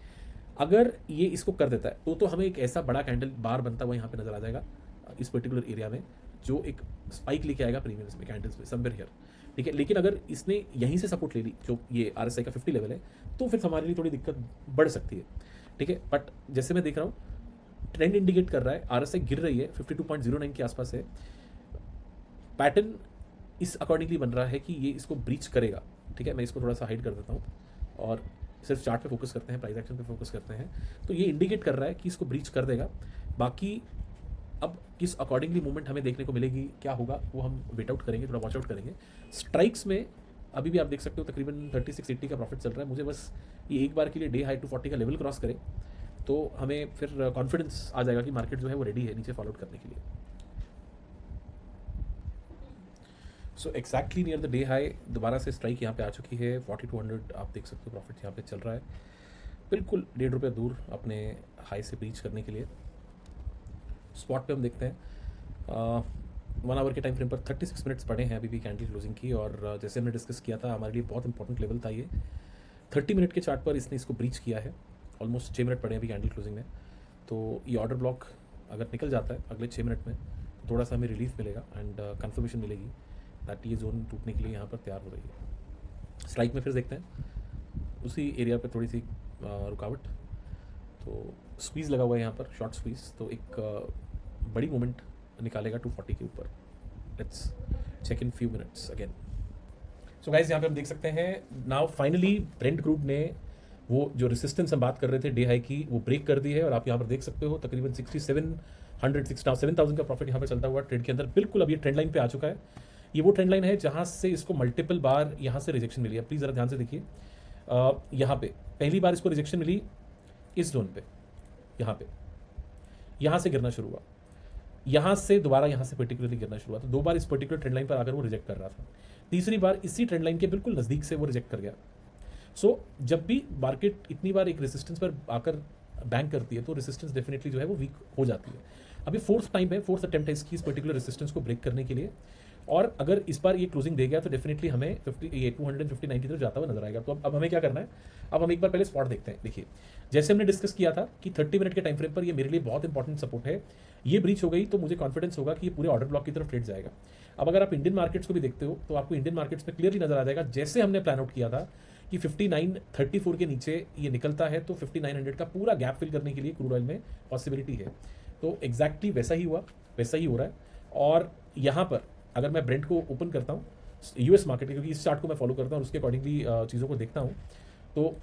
S1: अगर ये इसको कर देता है तो हमें एक ऐसा बड़ा कैंडल बार बनता हुआ यहाँ पे नजर आ जाएगा इस पर्टिकुलर एरिया में जो एक स्पाइक लेके आएगा प्रीमियम्स में, कैंडल्स में, समवेयर हियर, ठीक है। लेकिन अगर इसने यहीं से सपोर्ट ले ली, जो ये RSI का 50 लेवल है, तो फिर हमारे लिए थोड़ी दिक्कत बढ़ सकती है, ठीक है। बट जैसे मैं देख रहा हूँ ट्रेंड इंडिकेट कर रहा है, RSI गिर रही है, 52.09 के आसपास है, पैटर्न इस अकॉर्डिंगली बन रहा है कि ये इसको ब्रीच करेगा, ठीक है। मैं इसको थोड़ा सा हाइड कर देता हूँ और सिर्फ चार्ट पे फोकस करते हैं, प्राइस एक्शन पे फोकस करते हैं। तो ये इंडिकेट कर रहा है कि इसको ब्रीच कर देगा। बाकी अब किस अकॉर्डिंगली मूवमेंट हमें देखने को मिलेगी, क्या होगा, वो हम वेट आउट करेंगे, थोड़ा वॉच आउट करेंगे। स्ट्राइक्स में अभी भी आप देख सकते हो तकरीबन 3680 का प्रॉफिट चल रहा है। मुझे बस ये एक बार के लिए डे हाई 240 का लेवल क्रॉस करे तो हमें फिर कॉन्फिडेंस आ जाएगा कि मार्केट जो है वो रेडी है नीचे फॉलो आउट करने के लिए। So exactly near the day high दोबारा से स्ट्राइक यहाँ पे आ चुकी है, 4200 आप देख सकते हो प्रॉफिट यहाँ पे चल रहा है, बिल्कुल ₹1.5 दूर अपने हाई से ब्रीच करने के लिए। स्पॉट पे हम देखते हैं 1 आवर के टाइम फ्रेम पर 36 मिनट्स पड़े हैं अभी भी कैंडल क्लोजिंग की, और जैसे हमने डिस्कस किया था हमारे लिए बहुत इंपॉर्टेंट लेवल था ये। 30 मिनट के चार्ट पर इसने इसको ब्रीच किया है, ऑलमोस्ट 6 मिनट पड़े हैं अभी कैंडल क्लोजिंग में। तो ये ऑर्डर ब्लॉक अगर निकल जाता है अगले 6 मिनट में तो थोड़ा सा हमें रिलीफ मिलेगा एंड कंफर्मेशन मिलेगी दैट ये जोन टूटने के लिए यहाँ पर तैयार हो रही है। स्ट्राइक में फिर देखते हैं उसी एरिया पर थोड़ी सी रुकावट, तो स्क्वीज़ लगा हुआ है यहाँ पर, शॉर्ट स्क्वीज़, तो एक बड़ी मूवमेंट निकालेगा 240 के ऊपर। Let's check in few minutes again. So guys यहाँ पे हम देख सकते हैं नाउ फाइनली ब्रेंट क्रूड ने वो जो रेसिस्टेंस हम बात कर रहे थे डे हाई की वो ब्रेक कर दी है, और आप यहाँ पर देख सकते हो तकरीबन 7,000 का प्रॉफिट यहाँ पर चलता हुआ ट्रेड के अंदर। बिल्कुल अब ये ट्रेंड लाइन पे आ चुका है। ये वो ट्रेंड लाइन है जहाँ से इसको मल्टीपल बार यहाँ से रिजेक्शन मिली है। प्लीज़ ज़रा ध्यान से देखिए, यहाँ पे पहली बार इसको रिजेक्शन मिली इस जोन पे, यहाँ से गिरना शुरू हुआ, यहाँ से दोबारा यहाँ से पर्टिकुलरली गिरना शुरू हुआ। तो 2 बार इस पर्टिकुलर ट्रेंड लाइन पर आकर वो रिजेक्ट कर रहा था, तीसरी बार इसी ट्रेंड लाइन के बिल्कुल नज़दीक से वो रिजेक्ट कर गया। सो जब भी मार्केट इतनी बार एक रेसिस्टेंस पर आकर बैंक करती है तो रेसिस्टेंस डेफिनेटली जो है वो वीक हो जाती है। अभी फोर्थ टाइम है, फोर्थ अटेम्प्ट है इसकी इस पर्टिकुलर रेसिस्टेंस को ब्रेक करने के लिए, और अगर इस बार ये क्लोजिंग दे गया तो डेफिनेटली हमें 250-90 तरफ जाता हुआ नजर आएगा। तो अब हमें क्या करना है, अब हम एक बार पहले स्पॉट देखते हैं। देखिए जैसे हमने डिस्कस किया था कि 30 मिनट के टाइम फ्रेम पर ये मेरे लिए बहुत इंपॉर्टेंट सपोर्ट है, ये ब्रीच हो गई तो मुझे कॉन्फिडेंस होगा कि ये पूरे ऑर्डर ब्लॉक की तरफ ट्रेड जाएगा। अब अगर आप इंडियन मार्केट्स को भी देखते हो तो आपको इंडियन मार्केट्स में क्लियरली नजर आ जाएगा, जैसे हमने प्लान आउट किया था कि 5934 के नीचे ये निकलता है तो 5900 का पूरा गैप फिल करने के लिए क्रूड ऑयल में पॉसिबिलिटी है। तो एग्जैक्टली वैसा ही हुआ, वैसा ही हो रहा है। और यहाँ पर अगर मैं ब्रेंट को ओपन करता हूँ यूएस मार्केट, क्योंकि इस चार्ट को मैं फॉलो करता हूँ और उसके अकॉर्डिंगली चीज़ों को देखता हूँ, तो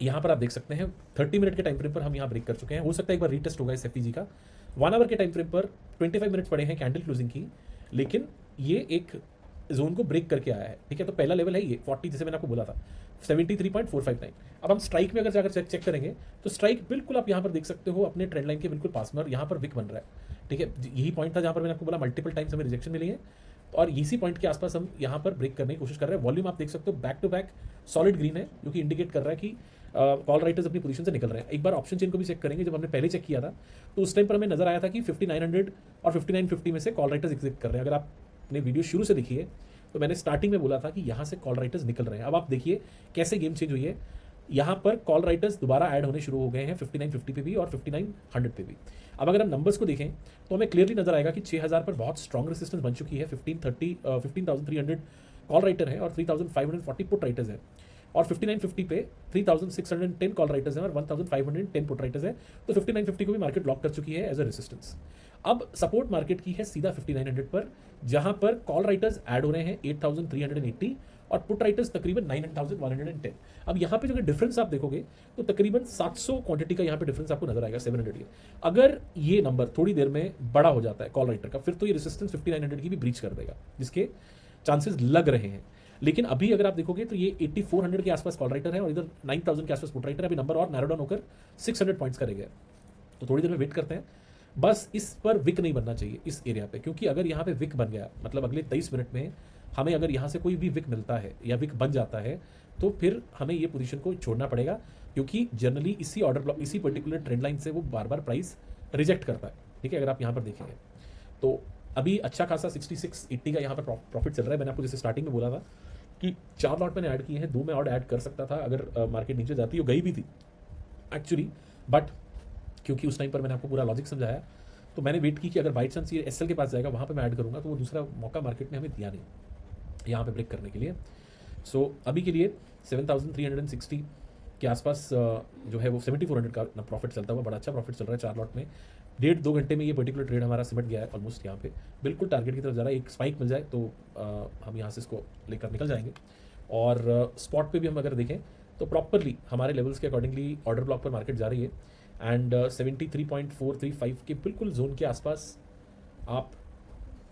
S1: यहाँ पर आप देख सकते हैं 30 मिनट के टाइम फ्रेम पर हम यहाँ ब्रेक कर चुके हैं। हो सकता है एक बार रीटेस्ट होगा इस एफपीजी का। 1 आवर के टाइम फ्रेम पर 25 मिनट्स पड़े हैं कैंडल क्लोजिंग की, लेकिन ये एक जोन को ब्रेक करके आया है, ठीक है। तो पहला लेवल है ये 40, जैसे मैंने आपको बोला था 73.459। अब हम स्ट्राइक में अगर जाकर चेक करेंगे तो स्ट्राइक बिल्कुल आप यहाँ पर देख सकते हो अपने ट्रेंड लाइन के बिल्कुल पास में, और यहाँ पर विक बन रहा है, ठीक है। यही पॉइंट था जहाँ पर मैंने आपको बोला मल्टीपल टाइम्स हमें रिजेक्शन मिली है, और इसी पॉइंट के आसपास हम यहाँ पर ब्रेक करने की कोशिश कर रहे हैं। वॉल्यूम आप देख सकते हो back to back solid green है, जो कि इंडिकेट कर रहा है कि कॉल राइटर्स अपनी पोजीशन से निकल रहे हैं। एक बार ऑप्शन चेन को भी चेक करेंगे, जब हमने पहले चेक किया था तो उस टाइम पर हमें नजर आया था कि 5900 और 5950 में से कॉल राइटर्स एग्जिट कर रहे हैं। अगर आपने वीडियो शुरू से देखिए तो मैंने स्टार्टिंग में बोला था कि यहाँ से कॉल राइटर्स निकल रहे हैं। अब आप देखिए कैसे गेम चेंज हुई है, यहाँ पर कॉल राइटर्स दोबारा ऐड होने शुरू हो गए हैं 5950 पे भी और 5900 पे भी। अब अगर हम नंबर्स को देखें तो हमें क्लियरली नजर आएगा कि 6000 पर बहुत स्ट्रॉन्ग रेसिस्टेंस बन चुकी है। 15,300 कॉल राइटर है और 3,540 पुट राइटर्स है, और 5950 पे 3,610 कॉल राइटर्स हैं और 1,510 पुट राइटर्स हैं। तो 5950 को भी मार्केट ब्लॉक कर चुकी है एज अ रेसिस्टेंस। अब सपोर्ट मार्केट की है सीधा 5900 पर, जहां पर कॉल राइटर्स ऐड हो रहे हैं 8,380 और पुट राइटर्स तकरीबन 9,110। अब यहाँ पे जो डिफरेंस आप देखोगे तो तकरीबन 700 क्वांटिटी का यहाँ पे डिफरेंस आपको नजर आएगा 700 के। अगर ये नंबर थोड़ी देर में बड़ा हो जाता है कॉल राइटर का, फिर तो ये रेसिस्टेंस 5900 की भी ब्रीच कर देगा, जिसके चांसेस लग रहे हैं। लेकिन अभी अगर आप देखोगे तो ये 8400 के आसपास कॉल राइटर है और इधर 9000 के आसपास पुट राइटर है। अभी नंबर और नैरो डाउन होकर 600 पॉइंट्स का रह गया, तो थोड़ी देर में वेट करते हैं। बस इस पर विक नहीं बनना चाहिए इस एरिया पे, क्योंकि अगर यहाँ पे विक बन गया मतलब अगले 23 मिनट में हमें अगर यहाँ से कोई भी विक मिलता है या विक बन जाता है तो फिर हमें ये पोजीशन को छोड़ना पड़ेगा, क्योंकि जनरली इसी ऑर्डर ब्लॉक इसी पर्टिकुलर ट्रेंड लाइन से वो बार बार प्राइस रिजेक्ट करता है, ठीक है। अगर आप यहाँ पर देखेंगे तो अभी अच्छा खासा 6680 का यहाँ पर प्रॉफिट चल रहा है। मैंने आपको जैसे स्टार्टिंग में बोला था कि 4 लॉट मैंने ऐड किए हैं, 2 में और ऐड कर सकता था अगर मार्केट नीचे जाती, वो गई भी थी एक्चुअली, बट क्योंकि उस टाइम पर मैंने आपको पूरा लॉजिक समझाया तो मैंने वेट की कि अगर बाई चांस ये एसएल के पास जाएगा वहाँ पे मैं ऐड करूँगा, तो वो दूसरा मौका मार्केट ने हमें दिया नहीं यहाँ पे ब्रेक करने के लिए। सो अभी के लिए 7360 के आसपास जो है वो 7400 का अपना प्रॉफिट चलता हुआ, बड़ा अच्छा प्रॉफिट चल रहा है 4 लॉट में। 1.5-2 घंटे में ये पर्टिकुलर ट्रेड हमारा सिमट गया है ऑलमोस्ट यहाँ पे, बिल्कुल टारगेट की तरफ जा रहा है। एक स्पाइक मिल जाए तो हम यहाँ से इसको लेकर निकल जाएंगे। और स्पॉट पे भी हम अगर देखें तो प्रॉपरली हमारे लेवल्स के अकॉर्डिंगली ऑर्डर ब्लॉक पर मार्केट जा रही है। एंड 73.435 के बिल्कुल जोन के आसपास आप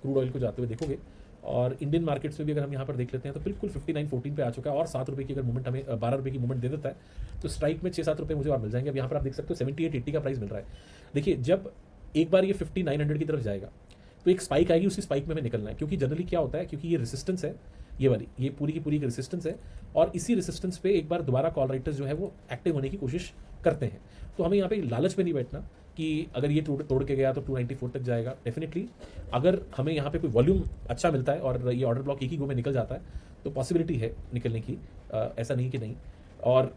S1: क्रूड ऑयल को जाते हुए देखोगे। और इंडियन मार्केट्स में भी अगर हम यहाँ पर देख लेते हैं तो बिल्कुल 59.14 पे आ चुका है, और 7 रुपये की अगर मूवमेंट हमें 12 रुपये की मूवमेंट दे देता है तो स्ट्राइक में 6-7 रुपये मुझे और मिल जाएंगे। अब यहाँ पर आप देख सकते हो 78-80 का प्राइस मिल रहा है। देखिए जब एक बार ये 5900 की तरफ जाएगा तो एक स्पाइक आएगी, उसी स्पाइक में हमें निकलना है, क्योंकि जनरली क्या होता है, क्योंकि ये रेसिस्टेंस है, ये वाली ये पूरी की पूरी एक रेसिस्टेंस है, और इसी रेसिस्टेंस पे एक बार दोबारा कॉल राइटर्स जो है वो एक्टिव होने की कोशिश करते हैं। तो हमें यहाँ पे लालच में नहीं बैठना कि अगर ये तोड़ के गया तो 294 तक जाएगा। डेफिनेटली अगर हमें यहाँ पे कोई वॉल्यूम अच्छा मिलता है और ये ऑर्डर ब्लॉक एक ही गो में निकल जाता है तो पॉसिबिलिटी है निकलने की, ऐसा नहीं कि नहीं। और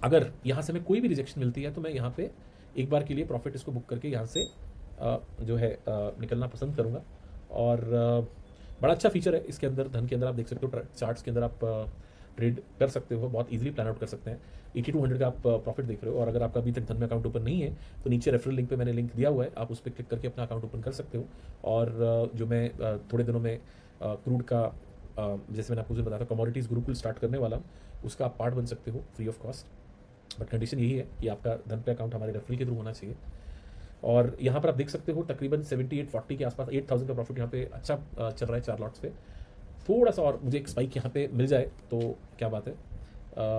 S1: अगर यहाँ से हमें कोई भी रिजेक्शन मिलती है तो मैं यहाँ पे एक बार के लिए प्रॉफिट इसको बुक करके यहाँ से जो है निकलना पसंद करूँगा। और बड़ा अच्छा फीचर है इसके अंदर, धन के अंदर आप देख सकते हो, चार्ट्स के अंदर आप ट्रेड कर सकते हो, बहुत इजीली प्लान आउट कर सकते हैं। 8200 का आप प्रॉफिट देख रहे हो, और अगर आपका अभी तक धन में अकाउंट ओपन नहीं है तो नीचे रेफरल लिंक पे मैंने लिंक दिया हुआ है, आप उस पर क्लिक करके अपना अकाउंट ओपन कर सकते हो। और जो मैं थोड़े दिनों में क्रूड का जैसे मैंने आपको बताया था कमोडिटीज़ गुरुकुल स्टार्ट करने वाला हूँ, उसका आप पार्ट बन सकते हो free of cost. But condition यही है कि आपका धन पे अकाउंट हमारे रेफरल के थ्रू होना चाहिए। और यहाँ पर आप देख सकते हो तकरीबन 7840 के आसपास 8000 का प्रॉफिट यहाँ पे अच्छा चल रहा है 4 लॉट्स पे। थोड़ा सा और मुझे एक स्पाइक यहाँ पे मिल जाए तो क्या बात है,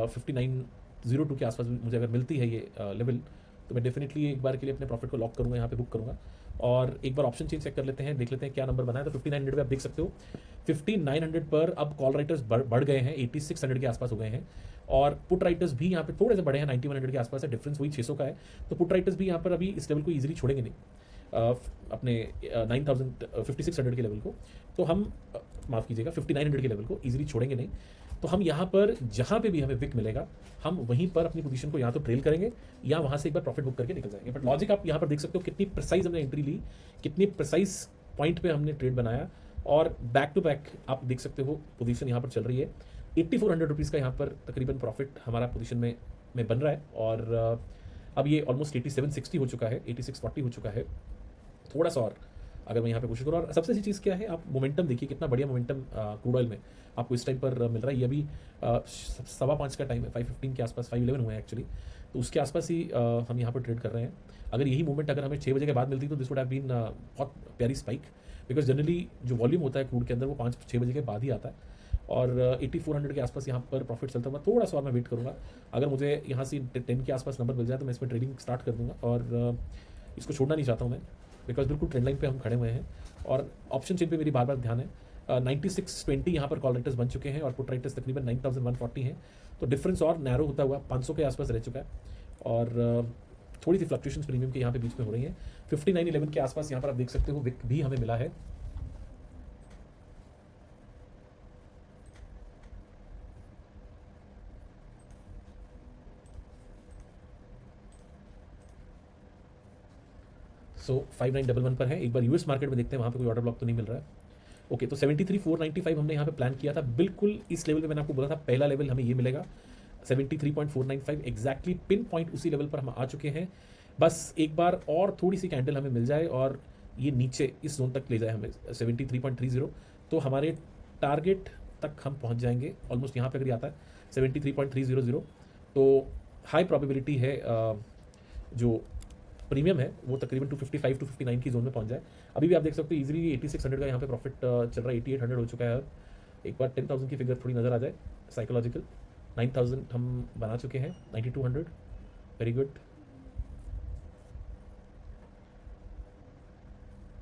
S1: 5902 के आसपास मुझे अगर मिलती है ये लेवल तो मैं डेफिनेटली एक बार के लिए अपने प्रॉफिट को लॉक करूँगा, यहाँ पे बुक करूँगा। और एक बार ऑप्शन चेंज चेक कर लेते हैं, देख लेते हैं क्या नंबर बना है। तो 5900 पे आप देख सकते हो 5900 पर अब कॉल राइटर्स बढ़ गए हैं, 8600 के आसपास हो गए हैं। और पुट राइटर्स भी यहाँ पे थोड़े से बड़े हैं, 9100 के आसपास है, डिफरेंस वही 600 का है। तो पुट राइटर्स भी यहाँ पर अभी इस लेवल को ईजिली छोड़ेंगे नहीं, अपने 5600 के लेवल को। तो हम माफ़ कीजिएगा 5900 के लेवल को ईजिली छोड़ेंगे नहीं। तो हम यहाँ पर जहाँ पे भी हमें विक मिलेगा हम वहीं पर अपनी पोजीशन को या तो ट्रेल करेंगे या वहाँ से एक बार प्रॉफिट बुक करके निकल जाएंगे। बट लॉजिक आप यहाँ पर देख सकते हो कितनी प्रिसाइज हमने एंट्री ली, कितनी प्रिसाइज पॉइंट पे हमने ट्रेड बनाया, और बैक टू बैक आप देख सकते हो पोजीशन यहाँ पर चल रही है। 8400 रुपीज़ का यहाँ पर तकरीबन प्रॉफिट हमारा पोजीशन में बन रहा है। और अब ये ऑलमोस्ट 8760 हो चुका है, 8640 हो चुका है। थोड़ा सा और अगर मैं यहाँ पे कोशिश करूँ, और सबसे अच्छी चीज़ क्या है, आप मोमेंटम देखिए कितना बढ़िया मोमेंटम क्रूड ऑयल में आपको इस टाइम पर मिल रहा है। ये अभी 5:15 का टाइम है, 5:15 के आसपास, 5:11 हुए हैं एक्चुअली, तो उसके आसपास ही हम यहाँ पर ट्रेड कर रहे हैं। अगर यही मूवमेंट अगर हमें 6 बजे के बाद मिलती तो दिस वुड हैव बीन बहुत प्यारी स्पाइक, बिकॉज जनरली जो वॉल्यूम होता है क्रूड के अंदर वो 5-6 बजे के बाद ही आता है। और 8400 के आसपास यहाँ पर प्रॉफिट चलता हुआ थोड़ा सा और मैं वेट करूँगा। अगर मुझे यहाँ से 10 के आसपास नंबर मिल जाए तो मैं इसमें ट्रेडिंग स्टार्ट कर दूँगा, और इसको छोड़ना नहीं चाहता हूँ मैं, बिकॉज बिल्कुल ट्रेंड लाइन पे हम खड़े हुए हैं। और ऑप्शन चेन पे मेरी बार बार ध्यान है, 9620 यहाँ पर कॉल राइटर्स बन चुके हैं और पुट राइटर्स तकरीबन 9140 हैं। तो डिफरेंस और नैरो होता हुआ 500 के आसपास रह चुका है, और थोड़ी सी फ्लक्चुएशन प्रीमियम के यहाँ पे बीच में हो रही हैं। 5911 के आसपास यहाँ पर आप देख सकते हो विक भी हमें मिला है। सो 5911 पर है। एक बार यूएस मार्केट में देखते हैं, वहाँ पे कोई ऑर्डर ब्लॉक तो नहीं मिल रहा है। ओके, तो 73,495 हमने यहाँ पे प्लान किया था, बिल्कुल इस लेवल पे मैंने आपको बोला था पहला लेवल हमें ये मिलेगा 73.495, एग्जैक्टली पिन पॉइंट उसी लेवल पर हम आ चुके हैं। बस एक बार और थोड़ी सी कैंडल हमें मिल जाए और ये नीचे इस जोन तक ले जाए हमें 73.30, तो हमारे टारगेट तक हम पहुँच जाएंगे। ऑलमोस्ट यहाँ पे अगर आता है 73.300, तो हाई प्रॉबिलिटी है जो प्रीमियम है वो तकरीबन 255-259 की जोन में पहुंच जाए। अभी भी आप देख सकते हो इजीली 8600 का यहाँ पे प्रॉफिट चल रहा है, 8800 हो चुका है। अब एक बार 10,000 की फिगर थोड़ी नज़र आ जाए साइकोलॉजिकल, 9000 हम बना चुके हैं, 9200, वेरी गुड।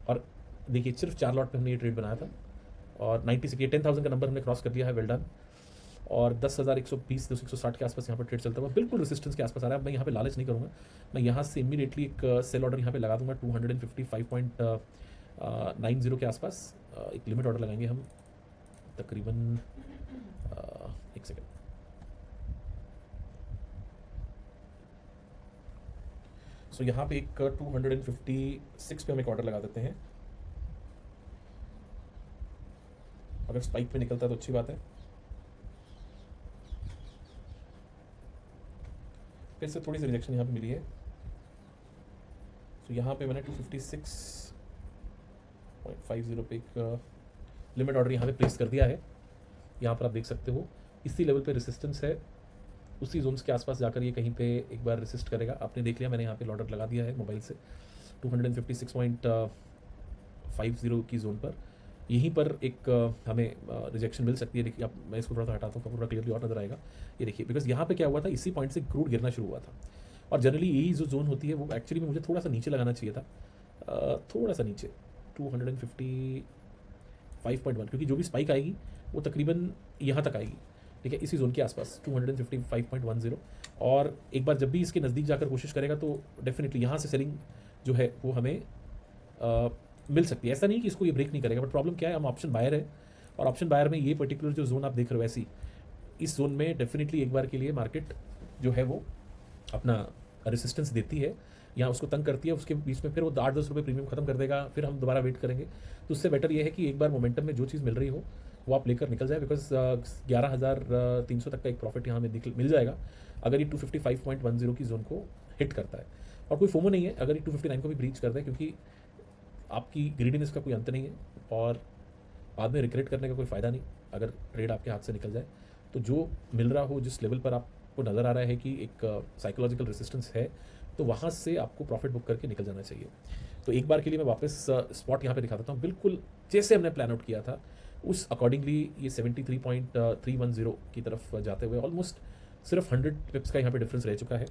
S1: और देखिए सिर्फ 4 लॉट पे हमने ये ट्रेड बनाया था और 10,000 का नंबर हमने क्रॉस कर लिया है, वेल डन। और 10,120 160 के आसपास यहाँ पर ट्रेड चलता हुआ बिल्कुल रेसिस्टेंस के आसपास आ रहा है। अब मैं यहाँ पे लालच नहीं करूँगा, मैं यहाँ से इमीडिएटली एक सेल ऑर्डर यहाँ पे लगा दूंगा 255.90 के आसपास। एक लिमिट ऑर्डर लगाएंगे हम तकरीबन, एक सेकेंड। सो यहाँ पे एक 256 पे हम एक ऑर्डर लगा देते हैं। अगर स्पाइक पे निकलता है तो अच्छी बात है। फिर से थोड़ी सी रिजेक्शन यहाँ पे मिली है। तो यहाँ पे मैंने 256.50 पे एक लिमिट ऑर्डर यहाँ पे प्लेस कर दिया है। यहाँ पर आप देख सकते हो इसी लेवल पे रेसिस्टेंस है, उसी जोन्स के आसपास जाकर ये कहीं पे एक बार रेसिस्ट करेगा। आपने देख लिया, मैंने यहाँ पे ऑर्डर लगा दिया है मोबाइल से 256.50 की जोन पर। यहीं पर एक हमें रिजेक्शन मिल सकती है। देखिए आप, मैं इसको थोड़ा सा हटाता हूँ, पूरा क्लियरली और नजर आएगा। ये देखिए, बिकॉज यहाँ पे क्या हुआ था, इसी पॉइंट से क्रूड गिरना शुरू हुआ था। और जनरली यही जो जोन होती है वो एक्चुअली में मुझे थोड़ा सा नीचे लगाना चाहिए था, थोड़ा सा नीचे 255.1, क्योंकि जो भी स्पाइक आएगी वो तकरीबन यहाँ तक आएगी। ठीक है, इसी जोन के आसपास 255.10। और एक बार जब भी इसके नज़दीक जाकर कोशिश करेगा तो डेफिनेटली यहाँ से सेलिंग जो है वो हमें मिल सकती है। ऐसा नहीं कि इसको ये ब्रेक नहीं करेगा, बट प्रॉब्लम क्या है, हम ऑप्शन बायर है और ऑप्शन बायर में ये पर्टिकुलर जो जोन आप देख रहे हो ऐसी, इस जोन में डेफिनेटली एक बार के लिए मार्केट जो है वो अपना रेसिस्टेंस देती है या उसको तंग करती है। उसके बीच में फिर वो 8-10 रुपये प्रीमियम खत्म कर देगा, फिर हम दोबारा वेट करेंगे। तो उससे बेटर ये है कि एक बार मोमेंटम में जो चीज़ मिल रही हो वो आप लेकर निकल जाए, बिकॉज 11,300 तक का एक प्रॉफिट यहाँ में मिल जाएगा अगर ये 255.10 की जोन को हिट करता है। और कोई फोमो नहीं है अगर ये 259 को भी ब्रीच कर दे, क्योंकि आपकी ग्रीडीनेस का कोई अंत नहीं है और बाद में रिग्रेट करने का कोई फ़ायदा नहीं अगर ट्रेड आपके हाथ से निकल जाए। तो जो मिल रहा हो, जिस लेवल पर आपको नज़र आ रहा है कि एक साइकोलॉजिकल रेसिस्टेंस है, तो वहाँ से आपको प्रॉफिट बुक करके निकल जाना चाहिए। तो एक बार के लिए मैं वापस स्पॉट यहाँ पे दिखा देता हूँ, बिल्कुल जैसे हमने प्लान आउट किया था उस अकॉर्डिंगली ये 73.310 की तरफ जाते हुए ऑलमोस्ट सिर्फ 100 पिप्स का यहाँ पे डिफरेंस रह चुका है।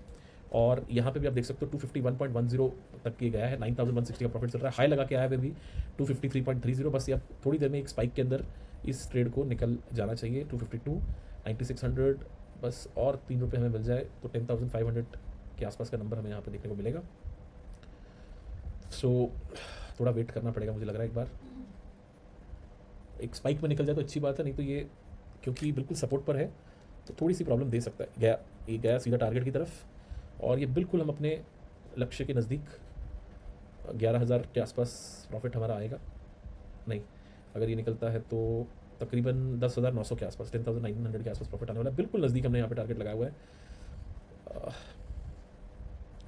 S1: और यहाँ पे भी आप देख सकते हो 251.10 तक ये गया है, 9,160 का प्रॉफिट चल रहा है। हाई लगा के आया है भी 253.30। बस ये अब थोड़ी देर में एक स्पाइक के अंदर इस ट्रेड को निकल जाना चाहिए। 252, 9600 बस और 3 रुपये हमें मिल जाए तो 10,500 के आसपास का नंबर हमें यहाँ पे देखने को मिलेगा। सो थोड़ा वेट करना पड़ेगा मुझे लग रहा है। एक बार एक स्पाइक में निकल जाए तो अच्छी बात है, नहीं तो ये क्योंकि बिल्कुल सपोर्ट पर है तो थोड़ी सी प्रॉब्लम दे सकता है। ये गया सीधा टारगेट की तरफ और ये बिल्कुल हम अपने लक्ष्य के नज़दीक 11,000 के आसपास प्रॉफिट हमारा आएगा। नहीं, अगर ये निकलता है तो तकरीबन 10,900 के आसपास, 10,900 के आसपास प्रॉफिट आने वाला है। बिल्कुल नज़दीक हमने यहाँ पे टारगेट लगाया हुआ है।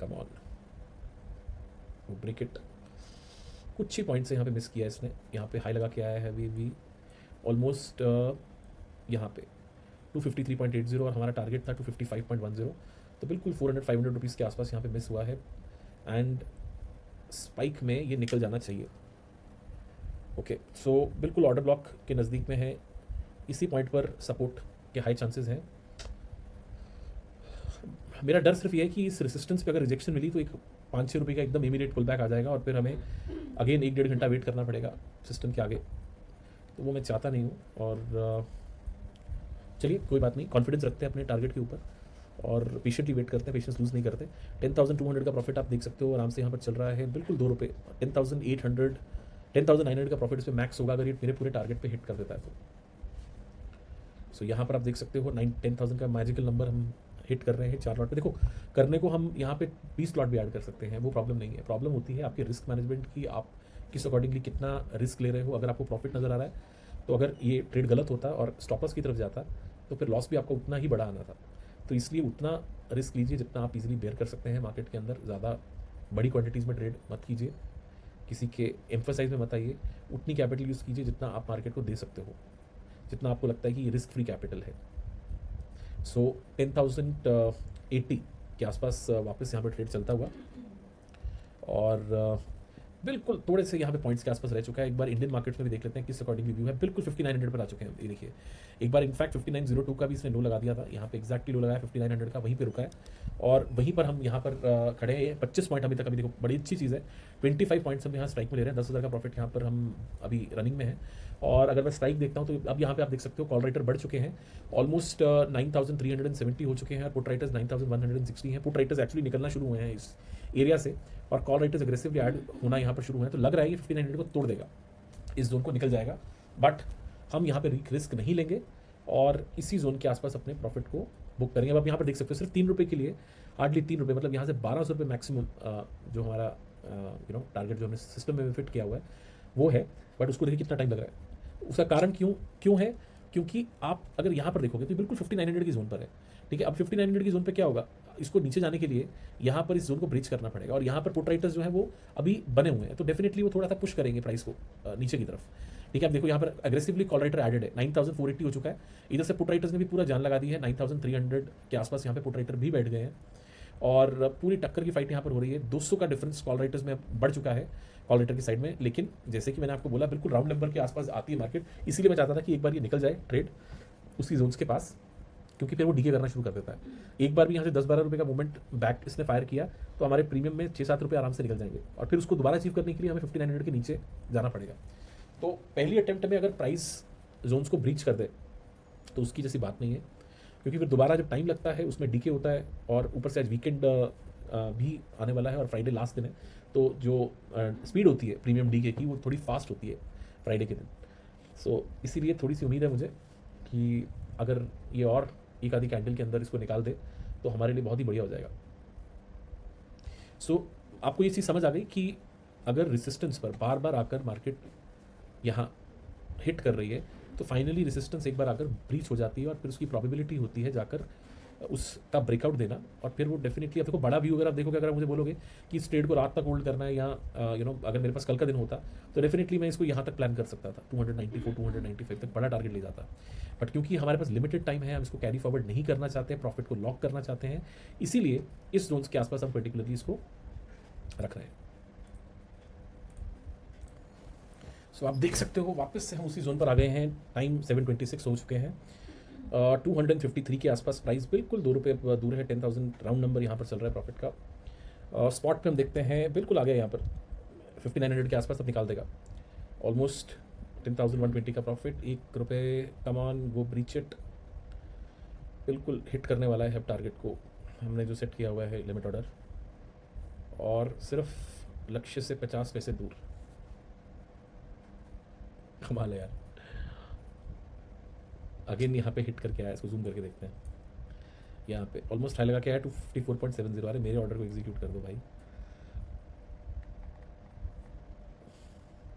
S1: Come on, break it. कुछ ही पॉइंट से यहाँ पे मिस किया है इसने। यहाँ पे हाई लगा के आया है अभी ऑलमोस्ट यहाँ पे 253.80 और हमारा टारगेट था 255.10। तो बिल्कुल 400-500 रुपीज़ के आसपास यहाँ पे मिस हुआ है एंड स्पाइक में ये निकल जाना चाहिए। ओके, सो बिल्कुल ऑर्डर ब्लॉक के नज़दीक में है, इसी पॉइंट पर सपोर्ट के हाई चांसेस हैं। मेरा डर सिर्फ ये है कि इस रेसिस्टेंस पे अगर रिजेक्शन मिली तो एक 5-6 रुपये का एकदम इमीडिएट पुल बैक आ जाएगा और फिर हमें अगेन 1-1.5 घंटा वेट करना पड़ेगा सिस्टम के आगे। तो वो मैं चाहता नहीं हूँ। और चलिए कोई बात नहीं, कॉन्फिडेंस रखते हैं अपने टारगेट के ऊपर और पेशेंटली वेट करते हैं, पेशेंस लूज़ नहीं करते। 10,200 का प्रॉफिट आप देख सकते हो आराम से यहाँ पर चल रहा है, बिल्कुल 2 रुपये। 10,800, 10,900 का प्रॉफिट इसमें मैक्स होगा अगर ये मेरे पूरे टारगेट पे हिट कर देता है तो। सो यहाँ पर आप देख सकते हो 10,000 का मैजिकल नंबर हम हिट कर रहे हैं 4 लॉट पे। देखो, करने को हम यहाँ पे 20 लॉट भी ऐड कर सकते हैं, वो प्रॉब्लम नहीं है। प्रॉब्लम होती है आपके रिस्क मैनेजमेंट की, आप किस अकॉर्डिंगली कितना रिस्क ले रहे हो। अगर आपको प्रॉफिट नज़र आ रहा है तो अगर ये ट्रेड गलत होता और स्टॉप लॉस की तरफ जाता तो फिर लॉस भी आपको उतना ही बड़ा आना था। तो इसलिए उतना रिस्क लीजिए जितना आप इजीली बेयर कर सकते हैं मार्केट के अंदर। ज़्यादा बड़ी क्वांटिटीज़ में ट्रेड मत कीजिए, किसी के एम्फोसाइज में मत आइए। उतनी कैपिटल यूज़ कीजिए जितना आप मार्केट को दे सकते हो, जितना आपको लगता है कि ये रिस्क फ्री कैपिटल है। सो 10,080 के आसपास वापस यहाँ पर ट्रेड चलता हुआ और बिल्कुल थोड़े से यहाँ पे पॉइंट्स के आसपास रह चुका है। एक बार इंडियन मार्केट्स में भी देख लेते हैं किस अकॉर्डिंगली व्यू है। बिल्कुल 5900 पर आ चुके हैं। ये देखिए, एक बार इनफैक्ट 5902 का भी इसने लो लगा दिया था, यहाँ पे एक्जैक्टली लो लगाया 5900 का, वहीं पे रुका है और वहीं पर हम यहाँ पर खड़े हैं। 25 पॉइंट अभी तक, अभी देखो बड़ी अच्छी चीज़ है, 25 पॉइंट्स हम यहाँ स्ट्राइक में ले रहे हैं। 10,000 का प्रॉफिट यहाँ पर हम अभी रनिंग में है। और अगर मैं स्ट्राइक देखता हूँ तो अब यहाँ पे आप देख सकते हो कॉल राइटर बढ़ चुके हैं, ऑलमोस्ट 9,370 हो चुके हैं और पुट राइटर्स 9,160 हैं। पुट राइटर्स एक्चुअली निकलना शुरू हुए हैं इस एरिया से और कॉल राइटर्स एग्रेसिवली ऐड होना यहाँ पर शुरू हुए हैं। तो लग रहा है कि 5900 को तोड़ देगा, इस जोन को निकल जाएगा। बट हम यहाँ पे रिस्क नहीं लेंगे और इसी जोन के आसपास अपने प्रॉफिट को बुक करेंगे। अब आप यहाँ पर देख सकते हो सिर्फ 3 रुपये के लिए, हार्डली 3 रुपये, मतलब यहाँ से 1200 रुपये मैक्सिमम जो हमारा टारगेट जो हमने सिस्टम में फिट किया हुआ है वो है। बट उसको देखिए कितना टाइम लग रहा है। उसका कारण क्यों है? क्योंकि आप अगर यहाँ पर देखोगे तो बिल्कुल 5900 की जोन पर है, ठीक है। अब 5900 की जोन पे क्या होगा, इसको नीचे जाने के लिए यहाँ पर इस जोन को ब्रीच करना पड़ेगा, और यहाँ पर पुट राइटर्स जो है वो अभी बने हुए हैं, तो डेफिनेटली वो थोड़ा सा पुश करेंगे प्राइस को नीचे की तरफ, ठीक है। आप देखो यहाँ पर अग्रेसिवली कॉल राइटर एडेड है, 9480 हो चुका है। इधर से पुट राइटर्स ने भी पूरा जान लगा दी है, 9300 के आसपास यहाँ पे पुट राइटर भी बैठ गए हैं, और पूरी टक्कर की फाइट यहाँ पर हो रही है। 200 का डिफरेंस कॉल राइटर्स में बढ़ चुका है कॉल राइटर की साइड में। लेकिन जैसे कि मैंने आपको बोला, बिल्कुल राउंड नंबर के आसपास आती है मार्केट, इसीलिए मैं चाहता था कि एक बार ये निकल जाए ट्रेड उसी जोन्स के पास, क्योंकि फिर वो डीके करना शुरू कर देता है। एक बार भी यहाँ से 10-12 रुपये का मूवमेंट बैक इसने फायर किया तो हमारे प्रीमियम में 6-7 रुपये आराम से निकल जाएंगे, और फिर उसको दोबारा अचीव करने के लिए हमें 5900 के नीचे जाना पड़ेगा। तो पहली अटेम्प्ट में अगर प्राइस जोन्स को ब्रीच कर दे तो उसकी जैसी बात नहीं है, क्योंकि फिर दोबारा जब टाइम लगता है उसमें डीके होता है, और ऊपर से आज वीकेंड भी आने वाला है और फ्राइडे लास्ट दिन है, तो जो स्पीड होती है प्रीमियम डीके की वो थोड़ी फास्ट होती है फ्राइडे के दिन। सो इसीलिए थोड़ी सी उम्मीद है मुझे कि अगर ये और एक आधी कैंडल के अंदर इसको निकाल दे तो हमारे लिए बहुत ही बढ़िया हो जाएगा। सो आपको ये चीज़ समझ आ गई कि अगर रेसिस्टेंस पर बार बार आकर मार्केट यहाँ हिट कर रही है तो फाइनली रेसिस्टेंस एक बार आकर ब्रीच हो जाती है, और फिर उसकी प्रोबेबिलिटी होती है जाकर उसका ब्रेकआउट देना, और फिर वो डेफिनेटली, अब देखो बड़ा व्यू अगर आप देखोगे, अगर आप मुझे बोलोगे कि इस ट्रेड को रात तक होल्ड करना है, या अगर मेरे पास कल का दिन होता तो डेफिनेटली मैं इसको यहाँ तक प्लान कर सकता था, 294 295 तक बड़ा टारगेट ले जाता। बट क्योंकि हमारे पास लिमिटेड टाइम है, हम इसको कैरी फॉरवर्ड नहीं करना चाहते हैं, प्रॉफिट को लॉक करना चाहते हैं, इसीलिए इस जोन्स के आसपास हम पर्टिकुलरली इसको रख रहे हैं। सो आप देख सकते हो वापस से हम उसी जोन पर आ गए हैं। टाइम 7:26 हो चुके हैं। 253 के आसपास प्राइस, बिल्कुल 2 रुपये दूर है, 10,000 राउंड नंबर यहाँ पर चल रहा है प्रॉफिट का। स्पॉट पे हम देखते हैं बिल्कुल आ गया यहाँ पर 5900 के आसपास अब निकाल देगा, ऑलमोस्ट 10,120 का प्रॉफिट, 1 रुपये, कमान गो ब्रीच इट, बिल्कुल हिट करने वाला है टारगेट को हमने जो सेट किया हुआ है लिमिट ऑर्डर, और सिर्फ लक्ष्य से 50 पैसे दूर। कमाल है यार, अगेन यहाँ पे हिट करके आया, इसको जूम करके देखते हैं। यहाँ पे ऑलमोस्ट हाई लगा के आया 254.70। अरे मेरे ऑर्डर को एग्जीक्यूट कर दो भाई,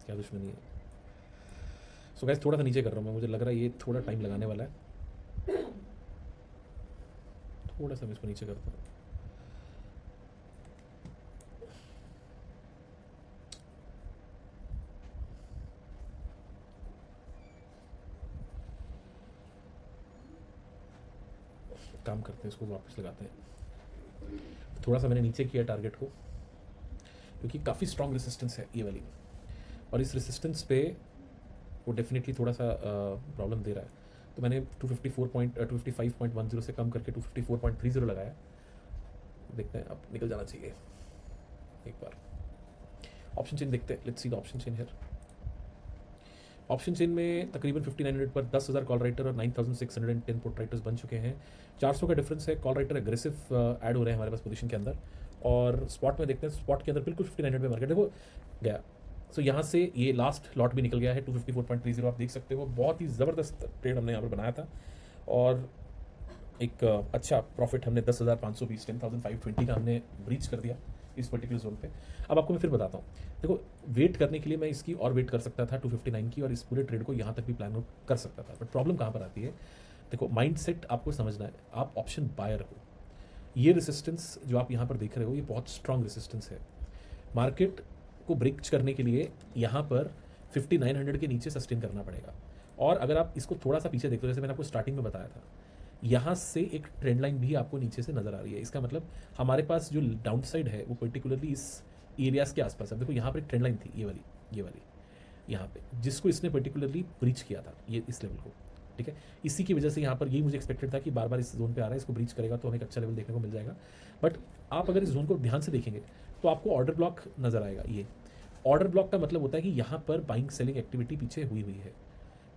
S1: क्या दुश्मनी है। सो गाइस थोड़ा सा नीचे कर रहा हूँ मैं, मुझे लग रहा है ये थोड़ा टाइम लगाने वाला है, थोड़ा सा मैं इसको नीचे करता हूँ। काम करते हैं, इसको वापस लगाते हैं। थोड़ा सा मैंने नीचे किया टारगेट को, क्योंकि काफ़ी स्ट्रॉन्ग रेसिस्टेंस है ये वाली, और इस रेसिस्टेंस पे वो डेफिनेटली थोड़ा सा प्रॉब्लम दे रहा है। तो मैंने 255.10 से कम करके 254.30 लगाया। देखते हैं, अब निकल जाना चाहिए एक बार। ऑप्शन चेन देखते हैं, let's see the option chain here. Option chain में तकरीबन 5900 पर 10,000 कॉल राइटर और 9,610 पुट राइटर्स बन चुके हैं। 400 का डिफरेंस है, कॉल राइटर एग्रेसिव ऐड हो रहे हैं हमारे पास पोजीशन के अंदर। और स्पॉट में देखते हैं, स्पॉट के अंदर बिल्कुल 5900 पे मार्केट देखो गया। सो यहाँ से ये लास्ट लॉट भी निकल गया है 254.30, आप देख सकते हो। बहुत ही ज़बरदस्त ट्रेड हमने यहाँ पर बनाया था, और एक अच्छा प्रॉफिट हमने 10,520 10,520 का हमने ब्रीच कर दिया इस पर्टिकुलर जोन पे। अब आपको मैं फिर बताता हूँ, देखो वेट करने के लिए मैं इसकी और वेट कर सकता था 259 की, और इस पूरे ट्रेड को यहाँ तक भी प्लान कर सकता था। बट प्रॉब्लम कहाँ पर आती है, देखो माइंडसेट आपको समझना है, आप ऑप्शन बायर हो। ये रेसिस्टेंस जो आप यहाँ पर देख रहे हो ये बहुत स्ट्रॉन्ग रेसिस्टेंस है। मार्केट को ब्रेक करने के लिए यहाँ पर 5900 के नीचे सस्टेन करना पड़ेगा। और अगर आप इसको थोड़ा सा पीछे देखते हो, जैसे मैंने आपको स्टार्टिंग में बताया था, यहाँ से एक ट्रेंड लाइन भी आपको नीचे से नजर आ रही है। इसका मतलब हमारे पास जो डाउन साइड है वो पर्टिकुलरली इस एरियाज के आसपास है। देखो यहाँ पर एक ट्रेंड लाइन थी, ये वाली यहाँ पे, जिसको इसने पर्टिकुलरली ब्रीच किया था, ये इस लेवल को, ठीक है। इसी की वजह से यहाँ पर यही मुझे एक्सपेक्टेड था कि बार बार इस जोन पे आ रहा है, इसको ब्रीच करेगा तो हमें एक अच्छा लेवल देखने को मिल जाएगा। बट आप अगर इस जोन को ध्यान से देखेंगे तो आपको ऑर्डर ब्लॉक नजर आएगा। ये ऑर्डर ब्लॉक का मतलब होता है कि यहाँ पर बाइंग सेलिंग एक्टिविटी पीछे हुई है,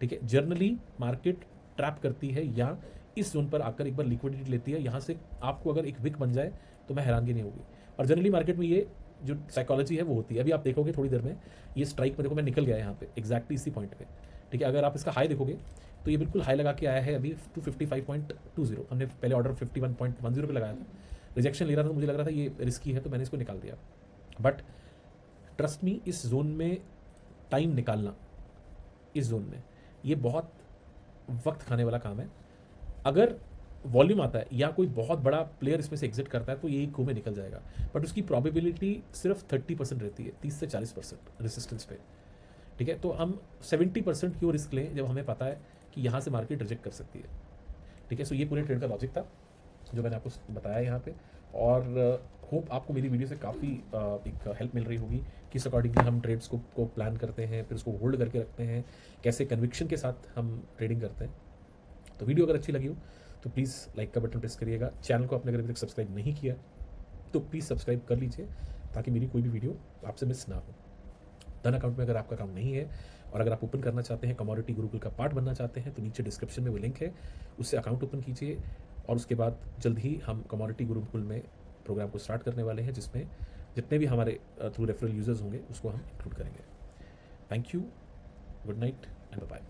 S1: ठीक है। जर्नली मार्केट ट्रैप करती है या इस जोन पर आकर एक बार लिक्विडिटी लेती है, यहाँ से आपको अगर एक विक बन जाए तो मैं हैरानगी नहीं होगी। और जनरली मार्केट में ये जो साइकोलॉजी है वो होती है। अभी आप देखोगे थोड़ी देर में ये स्ट्राइक में, देखो मैं निकल गया यहाँ पे एग्जैक्टली इसी पॉइंट पे, ठीक है, अगर आप इसका हाई देखोगे तो ये बिल्कुल हाई लगा के आया है अभी 255.20। हमने पहले ऑर्डर 51.10 पे लगाया था, रिजेक्शन ले रहा था तो मुझे लग रहा था ये रिस्की है, तो मैंने इसको निकाल दिया। बट ट्रस्ट मी, इस जोन में टाइम निकालना, इस जोन में ये बहुत वक्त खाने वाला काम है। अगर वॉल्यूम आता है या कोई बहुत बड़ा प्लेयर इसमें से एग्जिट करता है तो ये एक गो में निकल जाएगा, बट उसकी प्रोबेबिलिटी सिर्फ 30% रहती है, 30 से 40% रेसिस्टेंस पे। ठीक है, तो हम 70% क्यों रिस्क लें जब हमें पता है कि यहाँ से मार्केट रिजेक्ट कर सकती है। ठीक है, सो ये पूरे ट्रेड का लॉजिक था जो मैंने आपको बताया यहाँ पे, और होप आपको मेरी वीडियो से काफ़ी एक हेल्प मिल रही होगी किस अकॉर्डिंगली हम ट्रेड्स को प्लान करते हैं, फिर उसको होल्ड करके रखते हैं, कैसे कन्विक्शन के साथ हम ट्रेडिंग करते हैं। तो वीडियो अगर अच्छी लगी हो तो प्लीज़ लाइक का बटन प्रेस करिएगा। चैनल को आपने अगर अभी तक सब्सक्राइब नहीं किया तो प्लीज़ सब्सक्राइब कर लीजिए ताकि मेरी कोई भी वीडियो आपसे मिस ना हो। धन अकाउंट में अगर आपका अकाउंट नहीं है और अगर आप ओपन करना चाहते हैं, कमोडिटी गुरुकुल का पार्ट बनना चाहते हैं, तो नीचे डिस्क्रिप्शन में वो लिंक है, उससे अकाउंट ओपन कीजिए। और उसके बाद जल्द ही हम कमोडिटी गुरुकुल में प्रोग्राम को स्टार्ट करने वाले हैं, जिसमें जितने भी हमारे थ्रू रेफरल यूजर्स होंगे उसको हम इंक्लूड करेंगे। Thank you, good night and bye.